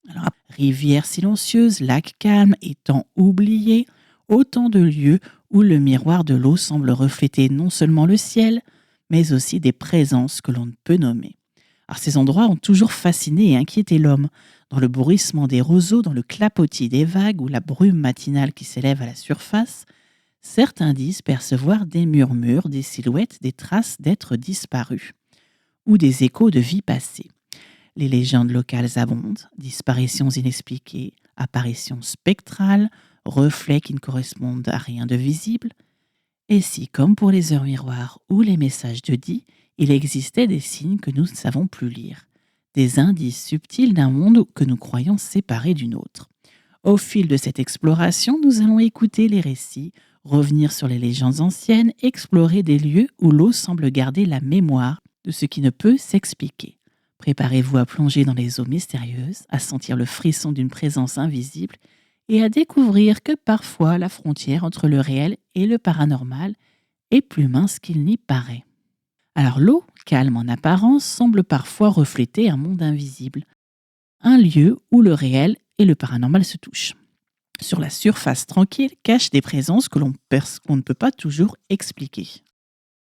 Alors, rivières silencieuses, lacs calmes, étangs oubliés, autant de lieux où le miroir de l'eau semble refléter non seulement le ciel, mais aussi des présences que l'on ne peut nommer. Alors, ces endroits ont toujours fasciné et inquiété l'homme. Dans le bruissement des roseaux, dans le clapotis des vagues ou la brume matinale qui s'élève à la surface, certains disent percevoir des murmures, des silhouettes, des traces d'êtres disparus ou des échos de vie passée. Les légendes locales abondent, disparitions inexpliquées, apparitions spectrales, reflets qui ne correspondent à rien de visible. Et si, comme pour les heures miroirs ou les messages de Dee, il existait des signes que nous ne savons plus lire, des indices subtils d'un monde que nous croyons séparé du nôtre. Au fil de cette exploration, nous allons écouter les récits, revenir sur les légendes anciennes, explorer des lieux où l'eau semble garder la mémoire de ce qui ne peut s'expliquer. Préparez-vous à plonger dans les eaux mystérieuses, à sentir le frisson d'une présence invisible et à découvrir que parfois la frontière entre le réel et le paranormal est plus mince qu'il n'y paraît. Alors l'eau, calme en apparence, semble parfois refléter un monde invisible, un lieu où le réel et le paranormal se touchent. Sur la surface tranquille cachent des présences qu'on ne peut pas toujours expliquer.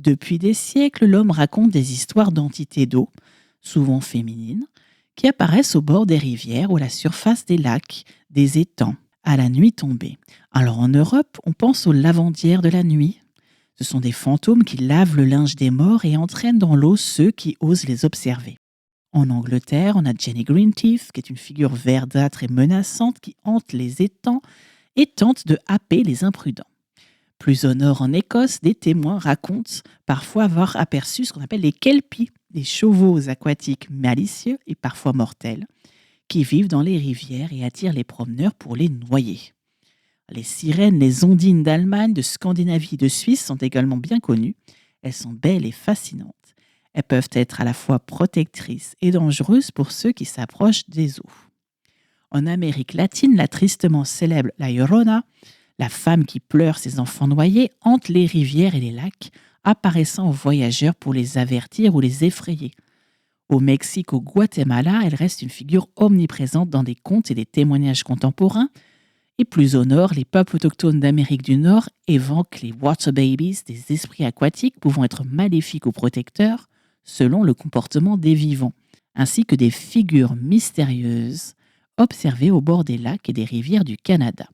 Depuis des siècles, l'homme raconte des histoires d'entités d'eau, souvent féminines, qui apparaissent au bord des rivières ou à la surface des lacs, des étangs, à la nuit tombée. Alors en Europe, on pense aux lavandières de la nuit. Ce sont des fantômes qui lavent le linge des morts et entraînent dans l'eau ceux qui osent les observer. En Angleterre, on a Jenny Greenteeth, qui est une figure verdâtre et menaçante qui hante les étangs et tente de happer les imprudents. Plus au nord, en Écosse, des témoins racontent parfois avoir aperçu ce qu'on appelle les kelpies, des chevaux aquatiques malicieux et parfois mortels, qui vivent dans les rivières et attirent les promeneurs pour les noyer. Les sirènes, les ondines d'Allemagne, de Scandinavie et de Suisse sont également bien connues. Elles sont belles et fascinantes. Elles peuvent être à la fois protectrices et dangereuses pour ceux qui s'approchent des eaux. En Amérique latine, la tristement célèbre La Llorona, la femme qui pleure ses enfants noyés, hante les rivières et les lacs, apparaissant aux voyageurs pour les avertir ou les effrayer. Au Mexique, au Guatemala, elle reste une figure omniprésente dans des contes et des témoignages contemporains. Et plus au nord, les peuples autochtones d'Amérique du Nord évoquent les water babies, des esprits aquatiques pouvant être maléfiques ou protecteurs selon le comportement des vivants, ainsi que des figures mystérieuses observées au bord des lacs et des rivières du Canada.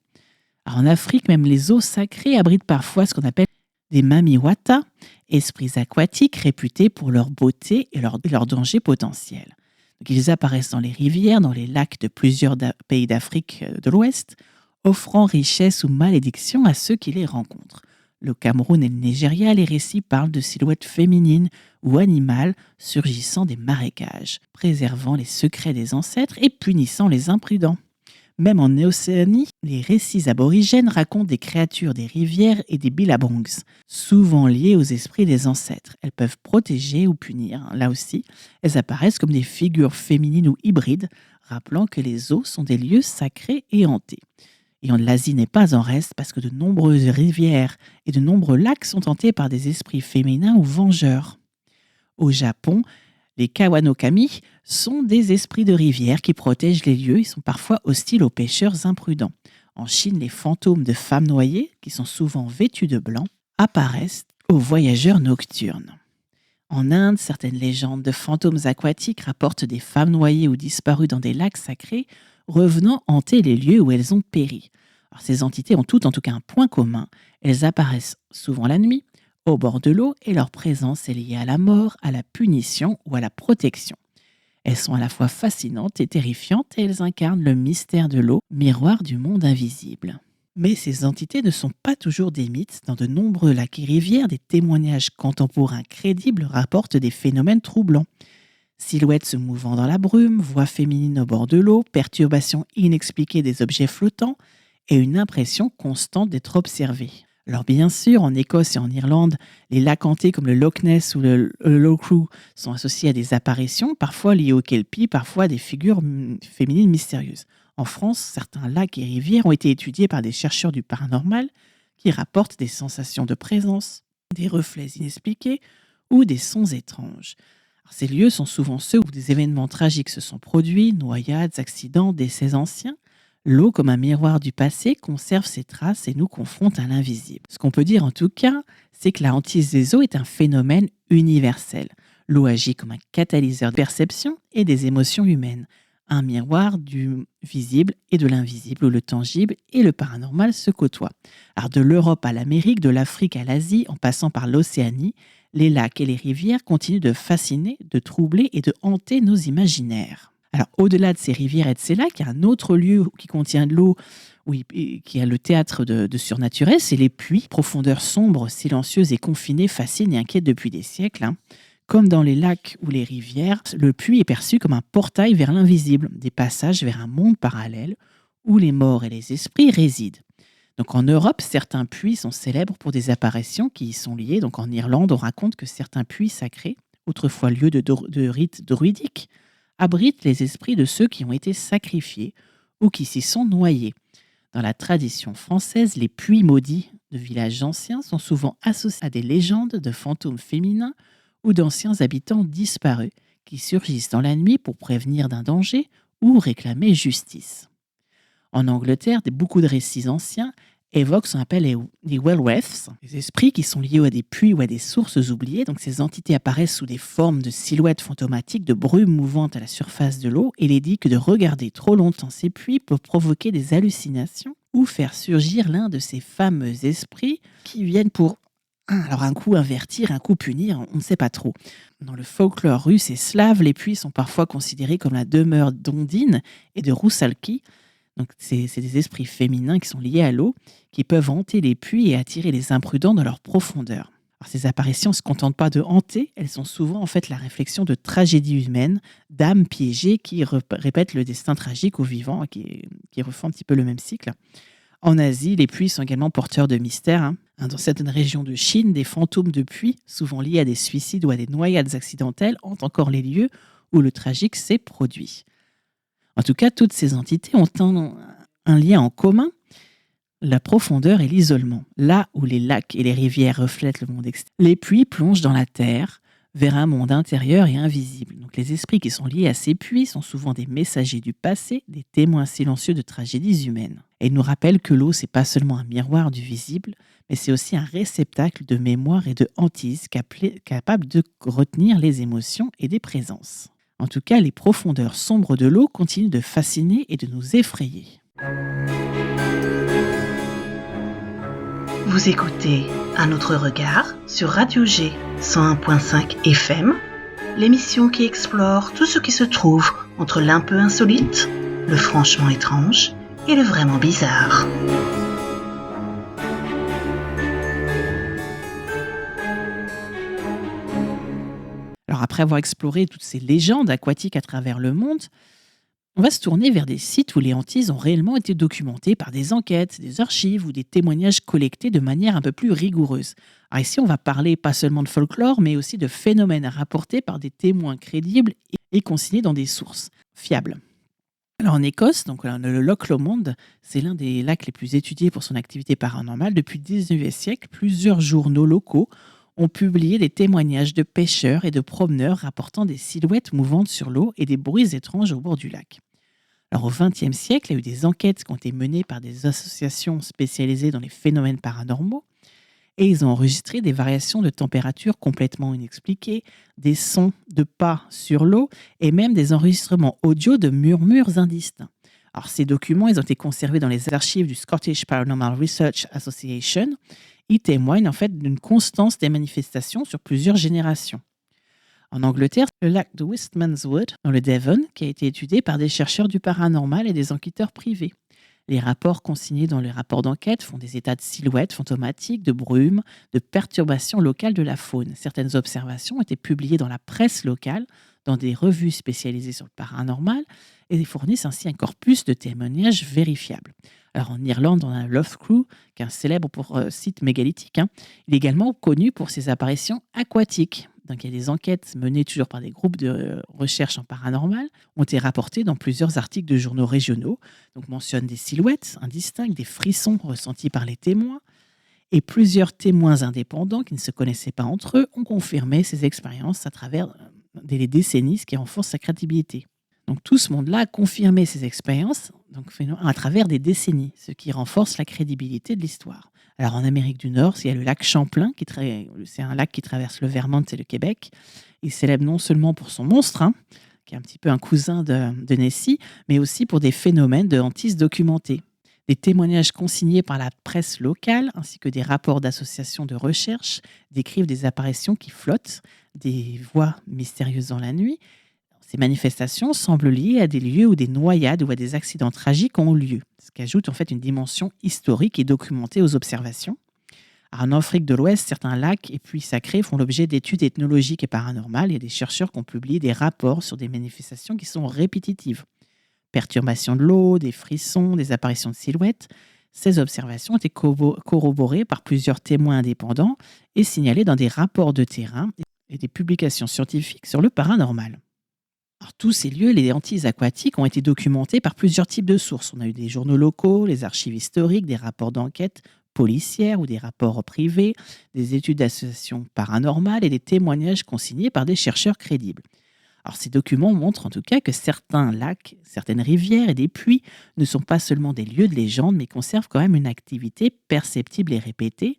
Alors en Afrique, même les eaux sacrées abritent parfois ce qu'on appelle des mamiwata, esprits aquatiques réputés pour leur beauté et leur danger potentiel. Donc, ils apparaissent dans les rivières, dans les lacs de plusieurs pays d'Afrique de l'Ouest, offrant richesse ou malédiction à ceux qui les rencontrent. Le Cameroun et le Nigeria, les récits parlent de silhouettes féminines ou animales surgissant des marécages, préservant les secrets des ancêtres et punissant les imprudents. Même en Océanie, les récits aborigènes racontent des créatures des rivières et des billabongs, souvent liées aux esprits des ancêtres. Elles peuvent protéger ou punir. Là aussi, elles apparaissent comme des figures féminines ou hybrides, rappelant que les eaux sont des lieux sacrés et hantés. Et l'Asie n'est pas en reste parce que de nombreuses rivières et de nombreux lacs sont hantés par des esprits féminins ou vengeurs. Au Japon, les Kawanokami sont des esprits de rivière qui protègent les lieux et sont parfois hostiles aux pêcheurs imprudents. En Chine, les fantômes de femmes noyées, qui sont souvent vêtues de blanc, apparaissent aux voyageurs nocturnes. En Inde, certaines légendes de fantômes aquatiques rapportent des femmes noyées ou disparues dans des lacs sacrés, revenant hanter les lieux où elles ont péri. Alors, ces entités ont toutes en tout cas un point commun. Elles apparaissent souvent la nuit, au bord de l'eau, et leur présence est liée à la mort, à la punition ou à la protection. Elles sont à la fois fascinantes et terrifiantes et elles incarnent le mystère de l'eau, miroir du monde invisible. Mais ces entités ne sont pas toujours des mythes. Dans de nombreux lacs et rivières, des témoignages contemporains crédibles rapportent des phénomènes troublants. Silhouettes se mouvant dans la brume, voix féminines au bord de l'eau, perturbations inexpliquées des objets flottants et une impression constante d'être observé. Alors bien sûr, en Écosse et en Irlande, les lacs hantés comme le Loch Ness ou le Loch Crew sont associés à des apparitions, parfois liées aux kelpies, parfois à des figures féminines mystérieuses. En France, certains lacs et rivières ont été étudiés par des chercheurs du paranormal qui rapportent des sensations de présence, des reflets inexpliqués ou des sons étranges. Alors, ces lieux sont souvent ceux où des événements tragiques se sont produits, noyades, accidents, décès anciens. L'eau, comme un miroir du passé, conserve ses traces et nous confronte à l'invisible. Ce qu'on peut dire en tout cas, c'est que la hantise des eaux est un phénomène universel. L'eau agit comme un catalyseur de perception et des émotions humaines, un miroir du visible et de l'invisible, où le tangible et le paranormal se côtoient. Alors de l'Europe à l'Amérique, de l'Afrique à l'Asie, en passant par l'Océanie, les lacs et les rivières continuent de fasciner, de troubler et de hanter nos imaginaires. Alors, au-delà de ces rivières et de ces lacs, il y a un autre lieu qui contient de l'eau, qui est le théâtre de surnaturel, c'est les puits. Profondeurs sombres, silencieuses et confinées fascinent et inquiètent depuis des siècles. Comme dans les lacs ou les rivières, le puits est perçu comme un portail vers l'invisible, des passages vers un monde parallèle où les morts et les esprits résident. Donc en Europe, certains puits sont célèbres pour des apparitions qui y sont liées. Donc en Irlande, on raconte que certains puits sacrés, autrefois lieux de rites druidiques, abritent les esprits de ceux qui ont été sacrifiés ou qui s'y sont noyés. Dans la tradition française, les puits maudits de villages anciens sont souvent associés à des légendes de fantômes féminins ou d'anciens habitants disparus qui surgissent dans la nuit pour prévenir d'un danger ou réclamer justice. En Angleterre, beaucoup de récits anciens évoquent ce qu'on appelle les Wellweths, des esprits qui sont liés à des puits ou à des sources oubliées. Donc ces entités apparaissent sous des formes de silhouettes fantomatiques, de brumes mouvantes à la surface de l'eau, et il est dit que de regarder trop longtemps ces puits peut provoquer des hallucinations ou faire surgir l'un de ces fameux esprits qui viennent pour un coup avertir, un coup punir, on ne sait pas trop. Dans le folklore russe et slave, les puits sont parfois considérés comme la demeure d'Ondine et de Roussalki. Donc c'est des esprits féminins qui sont liés à l'eau, qui peuvent hanter les puits et attirer les imprudents dans leur profondeur. Alors, ces apparitions ne se contentent pas de hanter, elles sont souvent en fait la réflexion de tragédies humaines, d'âmes piégées qui répètent le destin tragique aux vivants, qui refont un petit peu le même cycle. En Asie, les puits sont également porteurs de mystères. Dans certaines régions de Chine, des fantômes de puits, souvent liés à des suicides ou à des noyades accidentelles, hantent encore les lieux où le tragique s'est produit. En tout cas, toutes ces entités ont un lien en commun, la profondeur et l'isolement. Là où les lacs et les rivières reflètent le monde extérieur, les puits plongent dans la terre vers un monde intérieur et invisible. Donc, les esprits qui sont liés à ces puits sont souvent des messagers du passé, des témoins silencieux de tragédies humaines. Et ils nous rappellent que l'eau, c'est pas seulement un miroir du visible, mais c'est aussi un réceptacle de mémoire et de hantise capable de retenir les émotions et des présences. En tout cas, les profondeurs sombres de l'eau continuent de fasciner et de nous effrayer. Vous écoutez Un autre regard sur Radio G 101.5 FM, l'émission qui explore tout ce qui se trouve entre l'un peu insolite, le franchement étrange et le vraiment bizarre. Alors après avoir exploré toutes ces légendes aquatiques à travers le monde, on va se tourner vers des sites où les hantises ont réellement été documentées par des enquêtes, des archives ou des témoignages collectés de manière un peu plus rigoureuse. Alors ici, on va parler pas seulement de folklore, mais aussi de phénomènes rapportés par des témoins crédibles et consignés dans des sources fiables. Alors en Écosse, donc le Loch Lomond, c'est l'un des lacs les plus étudiés pour son activité paranormale. Depuis le 19e siècle, plusieurs journaux locaux ont publié des témoignages de pêcheurs et de promeneurs rapportant des silhouettes mouvantes sur l'eau et des bruits étranges au bord du lac. Alors au XXe siècle, il y a eu des enquêtes qui ont été menées par des associations spécialisées dans les phénomènes paranormaux et ils ont enregistré des variations de température complètement inexpliquées, des sons de pas sur l'eau et même des enregistrements audio de murmures indistincts. Alors ces documents, ils ont été conservés dans les archives du Scottish Paranormal Research Association. Ils témoignent en fait d'une constance des manifestations sur plusieurs générations. En Angleterre, le lac de Westmanswood, dans le Devon, qui a été étudié par des chercheurs du paranormal et des enquêteurs privés. Les rapports consignés dans les rapports d'enquête font des états de silhouettes fantomatiques, de brumes, de perturbations locales de la faune. Certaines observations ont été publiées dans la presse locale, dans des revues spécialisées sur le paranormal, et fournissent ainsi un corpus de témoignages vérifiables. Alors en Irlande, on a Loughcrew, qui est un célèbre site mégalithique. Il est également connu pour ses apparitions aquatiques. Donc, il y a des enquêtes menées toujours par des groupes de recherche en paranormal, ont été rapportées dans plusieurs articles de journaux régionaux. Donc, mentionnent des silhouettes indistinctes, des frissons ressentis par les témoins. Et plusieurs témoins indépendants qui ne se connaissaient pas entre eux ont confirmé ces expériences à travers des décennies, ce qui renforce sa crédibilité. Donc, tout ce monde-là a confirmé ces expériences à travers des décennies, ce qui renforce la crédibilité de l'histoire. Alors en Amérique du Nord, il y a le lac Champlain, c'est un lac qui traverse le Vermont et le Québec. Il est célèbre non seulement pour son monstre, qui est un petit peu un cousin de Nessie, mais aussi pour des phénomènes de hantise documentés. Des témoignages consignés par la presse locale, ainsi que des rapports d'associations de recherche, décrivent des apparitions qui flottent, des voix mystérieuses dans la nuit. Ces manifestations semblent liées à des lieux où des noyades ou à des accidents tragiques ont eu lieu, ce qui ajoute en fait une dimension historique et documentée aux observations. Alors, en Afrique de l'Ouest, certains lacs et puits sacrés font l'objet d'études ethnologiques et paranormales. Il y a des chercheurs qui ont publié des rapports sur des manifestations qui sont répétitives. perturbations de l'eau, des frissons, des apparitions de silhouettes. Ces observations ont été corroborées par plusieurs témoins indépendants et signalées dans des rapports de terrain et des publications scientifiques sur le paranormal. Alors, tous ces lieux, les hantises aquatiques, ont été documentés par plusieurs types de sources. On a eu des journaux locaux, les archives historiques, des rapports d'enquête policières ou des rapports privés, des études d'associations paranormales et des témoignages consignés par des chercheurs crédibles. Alors, ces documents montrent en tout cas que certains lacs, certaines rivières et des puits ne sont pas seulement des lieux de légende, mais conservent quand même une activité perceptible et répétée,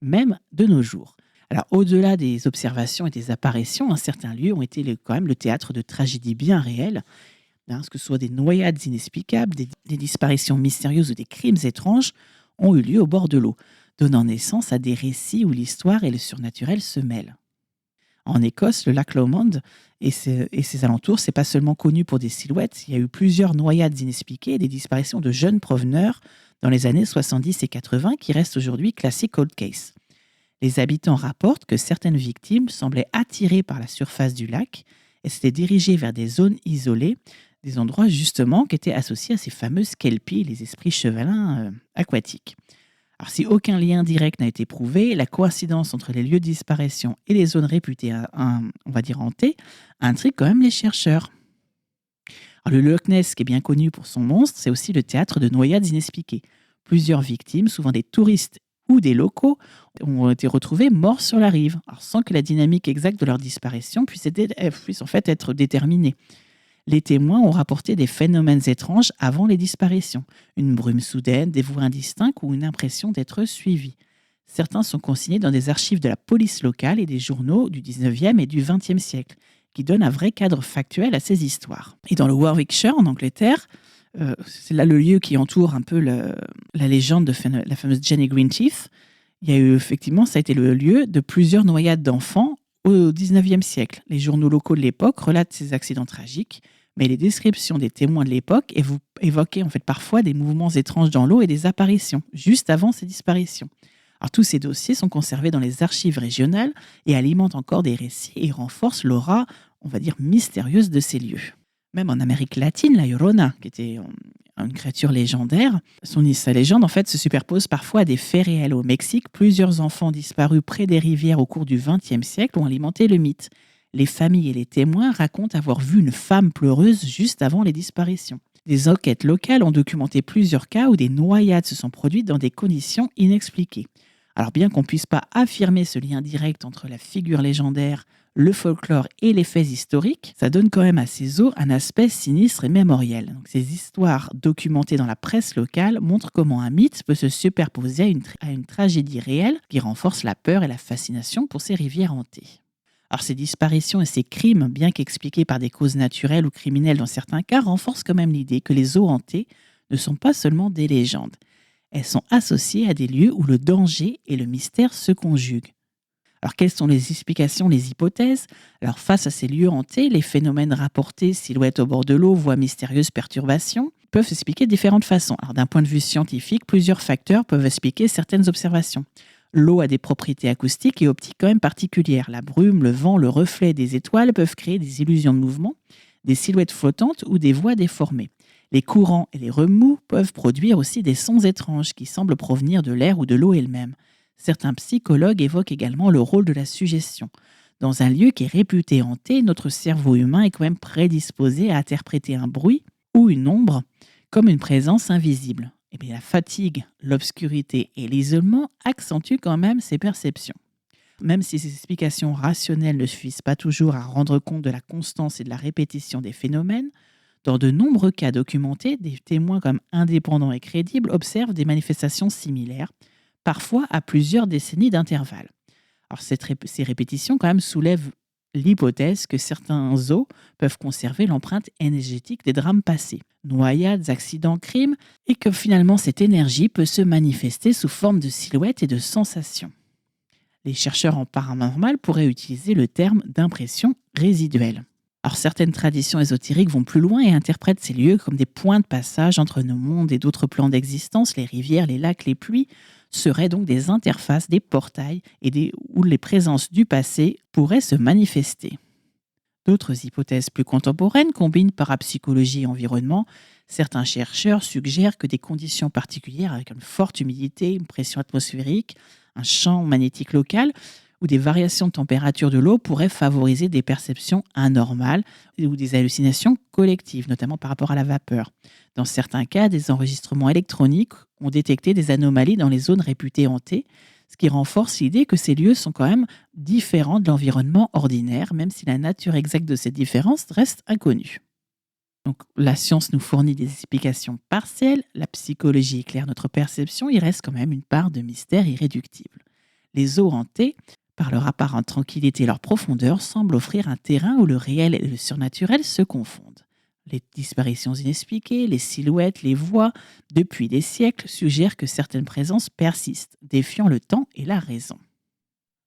même de nos jours. Alors, au-delà des observations et des apparitions, certains lieux ont été quand même le théâtre de tragédies bien réelles, que ce soit des noyades inexplicables, des disparitions mystérieuses ou des crimes étranges ont eu lieu au bord de l'eau, donnant naissance à des récits où l'histoire et le surnaturel se mêlent. En Écosse, le lac Lomond et ses alentours, c'est pas seulement connu pour des silhouettes, il y a eu plusieurs noyades inexpliquées et des disparitions de jeunes proveneurs dans les années 70 et 80 qui restent aujourd'hui classés cold case. Les habitants rapportent que certaines victimes semblaient attirées par la surface du lac et s'étaient dirigées vers des zones isolées, des endroits justement qui étaient associés à ces fameuses kelpies, les esprits chevalins aquatiques. Alors, si aucun lien direct n'a été prouvé, la coïncidence entre les lieux de disparition et les zones réputées, on va dire hantées, intrigue quand même les chercheurs. Alors, le Loch Ness, qui est bien connu pour son monstre, c'est aussi le théâtre de noyades inexpliquées. Plusieurs victimes, souvent des touristes ou des locaux, ont été retrouvés morts sur la rive, alors sans que la dynamique exacte de leur disparition puisse en fait être déterminée. Les témoins ont rapporté des phénomènes étranges avant les disparitions, une brume soudaine, des voix indistinctes ou une impression d'être suivis. Certains sont consignés dans des archives de la police locale et des journaux du 19e et du 20e siècle, qui donnent un vrai cadre factuel à ces histoires. Et dans le Warwickshire, en Angleterre, c'est là le lieu qui entoure un peu la légende de la fameuse Jenny Greenteeth. Il y a eu effectivement, ça a été le lieu de plusieurs noyades d'enfants au 19e siècle. Les journaux locaux de l'époque relatent ces accidents tragiques, mais les descriptions des témoins de l'époque évoquaient en fait parfois des mouvements étranges dans l'eau et des apparitions, juste avant ces disparitions. Alors, tous ces dossiers sont conservés dans les archives régionales et alimentent encore des récits et renforcent l'aura, on va dire, mystérieuse de ces lieux. Même en Amérique latine, la Llorona, qui était une créature légendaire, sa légende en fait se superpose parfois à des faits réels. Au Mexique, plusieurs enfants disparus près des rivières au cours du XXe siècle ont alimenté le mythe. Les familles et les témoins racontent avoir vu une femme pleureuse juste avant les disparitions. Des enquêtes locales ont documenté plusieurs cas où des noyades se sont produites dans des conditions inexpliquées. Alors bien qu'on ne puisse pas affirmer ce lien direct entre la figure légendaire, le folklore et les faits historiques, ça donne quand même à ces eaux un aspect sinistre et mémoriel. Donc, ces histoires documentées dans la presse locale montrent comment un mythe peut se superposer à une tragédie réelle qui renforce la peur et la fascination pour ces rivières hantées. Alors ces disparitions et ces crimes, bien qu'expliqués par des causes naturelles ou criminelles dans certains cas, renforcent quand même l'idée que les eaux hantées ne sont pas seulement des légendes. Elles sont associées à des lieux où le danger et le mystère se conjuguent. Alors, quelles sont les explications, les hypothèses ? Alors, face à ces lieux hantés, les phénomènes rapportés, silhouettes au bord de l'eau, voix mystérieuses, perturbations, peuvent s'expliquer de différentes façons. Alors, d'un point de vue scientifique, plusieurs facteurs peuvent expliquer certaines observations. L'eau a des propriétés acoustiques et optiques quand même particulières. La brume, le vent, le reflet des étoiles peuvent créer des illusions de mouvement, des silhouettes flottantes ou des voix déformées. Les courants et les remous peuvent produire aussi des sons étranges qui semblent provenir de l'air ou de l'eau elle-même. Certains psychologues évoquent également le rôle de la suggestion. Dans un lieu qui est réputé hanté, notre cerveau humain est quand même prédisposé à interpréter un bruit ou une ombre comme une présence invisible. Et bien, la fatigue, l'obscurité et l'isolement accentuent quand même ces perceptions. Même si ces explications rationnelles ne suffisent pas toujours à rendre compte de la constance et de la répétition des phénomènes, dans de nombreux cas documentés, des témoins comme indépendants et crédibles observent des manifestations similaires, parfois à plusieurs décennies d'intervalle. Alors ces répétitions quand même soulèvent l'hypothèse que certains eaux peuvent conserver l'empreinte énergétique des drames passés, noyades, accidents, crimes, et que finalement cette énergie peut se manifester sous forme de silhouettes et de sensations. Les chercheurs en paranormal pourraient utiliser le terme d'impression résiduelle. Alors certaines traditions ésotériques vont plus loin et interprètent ces lieux comme des points de passage entre nos mondes et d'autres plans d'existence. Les rivières, les lacs, les pluies seraient donc des interfaces, des portails où les présences du passé pourraient se manifester. D'autres hypothèses plus contemporaines combinent parapsychologie et environnement. Certains chercheurs suggèrent que des conditions particulières avec une forte humidité, une pression atmosphérique, un champ magnétique local ou des variations de température de l'eau pourraient favoriser des perceptions anormales ou des hallucinations collectives, notamment par rapport à la vapeur. Dans certains cas, des enregistrements électroniques ont détecté des anomalies dans les zones réputées hantées, ce qui renforce l'idée que ces lieux sont quand même différents de l'environnement ordinaire, même si la nature exacte de cette différence reste inconnue. Donc, la science nous fournit des explications partielles, la psychologie éclaire notre perception, il reste quand même une part de mystère irréductible. Les eaux hantées, par leur apparente tranquillité et leur profondeur, semblent offrir un terrain où le réel et le surnaturel se confondent. Les disparitions inexpliquées, les silhouettes, les voix, depuis des siècles, suggèrent que certaines présences persistent, défiant le temps et la raison.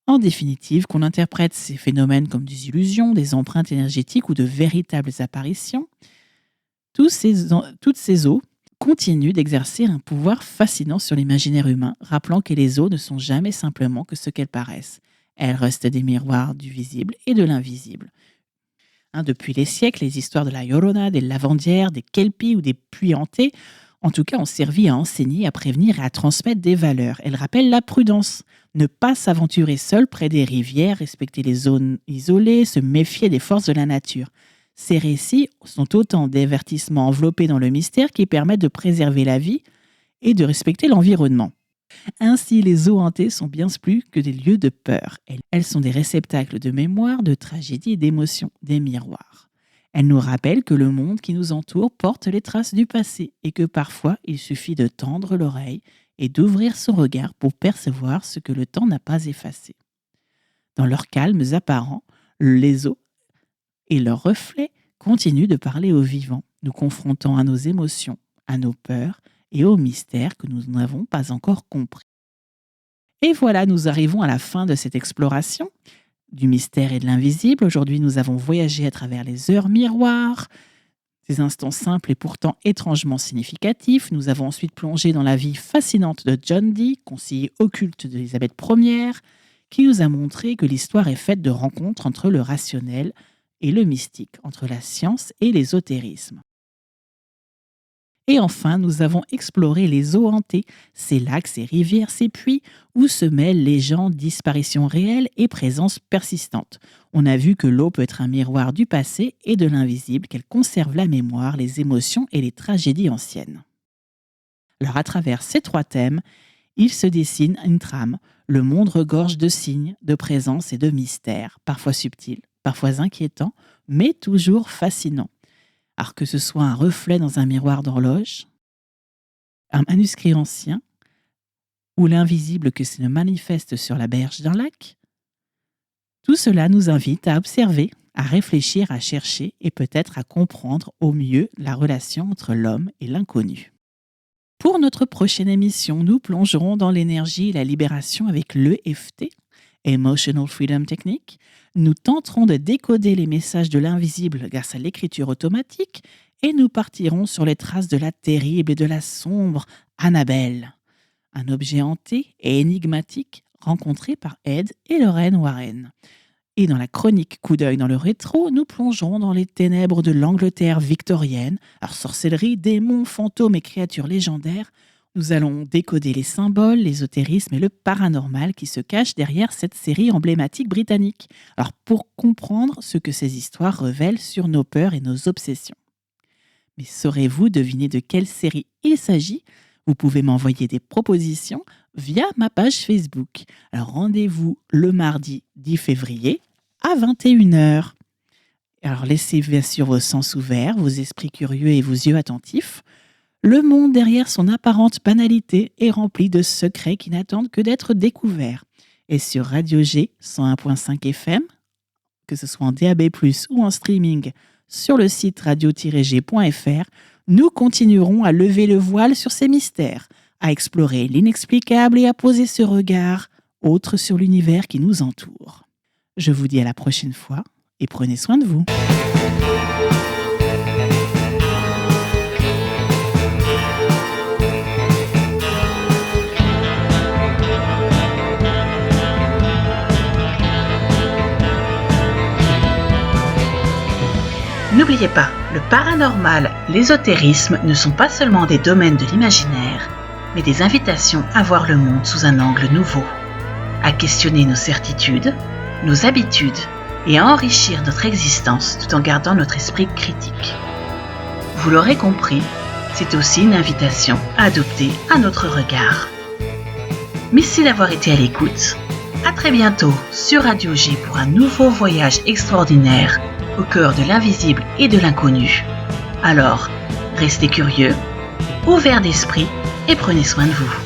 En définitive, qu'on interprète ces phénomènes comme des illusions, des empreintes énergétiques ou de véritables apparitions, toutes ces eaux continuent d'exercer un pouvoir fascinant sur l'imaginaire humain, rappelant que les eaux ne sont jamais simplement que ce qu'elles paraissent. Elles restent des miroirs du visible et de l'invisible. Depuis les siècles, les histoires de la Llorona, des lavandières, des kelpies ou des puits hantés, en tout cas, ont servi à enseigner, à prévenir et à transmettre des valeurs. Elles rappellent la prudence, ne pas s'aventurer seul près des rivières, respecter les zones isolées, se méfier des forces de la nature. Ces récits sont autant d'avertissements enveloppés dans le mystère qui permettent de préserver la vie et de respecter l'environnement. Ainsi, les eaux hantées sont bien plus que des lieux de peur. Elles sont des réceptacles de mémoire, de tragédie et d'émotions, des miroirs. Elles nous rappellent que le monde qui nous entoure porte les traces du passé et que parfois il suffit de tendre l'oreille et d'ouvrir son regard pour percevoir ce que le temps n'a pas effacé. Dans leurs calmes apparents, les eaux et leurs reflets continuent de parler aux vivants, nous confrontant à nos émotions, à nos peurs et aux mystères que nous n'avons pas encore compris. Et voilà, nous arrivons à la fin de cette exploration du mystère et de l'invisible. Aujourd'hui, nous avons voyagé à travers les heures miroirs, ces instants simples et pourtant étrangement significatifs. Nous avons ensuite plongé dans la vie fascinante de John Dee, conseiller occulte d'Élisabeth Ier, qui nous a montré que l'histoire est faite de rencontres entre le rationnel et le mystique, entre la science et l'ésotérisme. Et enfin, nous avons exploré les eaux hantées, ces lacs, ces rivières, ces puits, où se mêlent légendes, disparitions réelles et présences persistantes. On a vu que l'eau peut être un miroir du passé et de l'invisible, qu'elle conserve la mémoire, les émotions et les tragédies anciennes. Alors, à travers ces trois thèmes, il se dessine une trame. Le monde regorge de signes, de présences et de mystères, parfois subtils, parfois inquiétants, mais toujours fascinants. Alors que ce soit un reflet dans un miroir d'horloge, un manuscrit ancien, ou l'invisible que se manifeste sur la berge d'un lac, tout cela nous invite à observer, à réfléchir, à chercher et peut-être à comprendre au mieux la relation entre l'homme et l'inconnu. Pour notre prochaine émission, nous plongerons dans l'énergie et la libération avec l'EFT, Emotional Freedom Technique. Nous tenterons de décoder les messages de l'invisible grâce à l'écriture automatique et nous partirons sur les traces de la terrible et de la sombre Annabelle, un objet hanté et énigmatique rencontré par Ed et Lorraine Warren. Et dans la chronique Coup d'œil dans le rétro, nous plongerons dans les ténèbres de l'Angleterre victorienne, alors sorcellerie, démons, fantômes et créatures légendaires. Nous allons décoder les symboles, l'ésotérisme et le paranormal qui se cachent derrière cette série emblématique britannique. Alors pour comprendre ce que ces histoires révèlent sur nos peurs et nos obsessions. Mais saurez-vous deviner de quelle série il s'agit ? Vous pouvez m'envoyer des propositions via ma page Facebook. Alors rendez-vous le mardi 10 février à 21h. Alors laissez bien sûr vos sens ouverts, vos esprits curieux et vos yeux attentifs. Le monde derrière son apparente banalité est rempli de secrets qui n'attendent que d'être découverts. Et sur Radio G 101.5 FM, que ce soit en DAB+, ou en streaming sur le site radio-g.fr, nous continuerons à lever le voile sur ces mystères, à explorer l'inexplicable et à poser ce regard autre sur l'univers qui nous entoure. Je vous dis à la prochaine fois et prenez soin de vous. N'oubliez pas, le paranormal, l'ésotérisme ne sont pas seulement des domaines de l'imaginaire, mais des invitations à voir le monde sous un angle nouveau, à questionner nos certitudes, nos habitudes et à enrichir notre existence tout en gardant notre esprit critique. Vous l'aurez compris, c'est aussi une invitation à adopter un autre regard. Merci d'avoir été à l'écoute. À très bientôt sur Radio J pour un nouveau voyage extraordinaire au cœur de l'invisible et de l'inconnu. Alors, restez curieux, ouverts d'esprit et prenez soin de vous.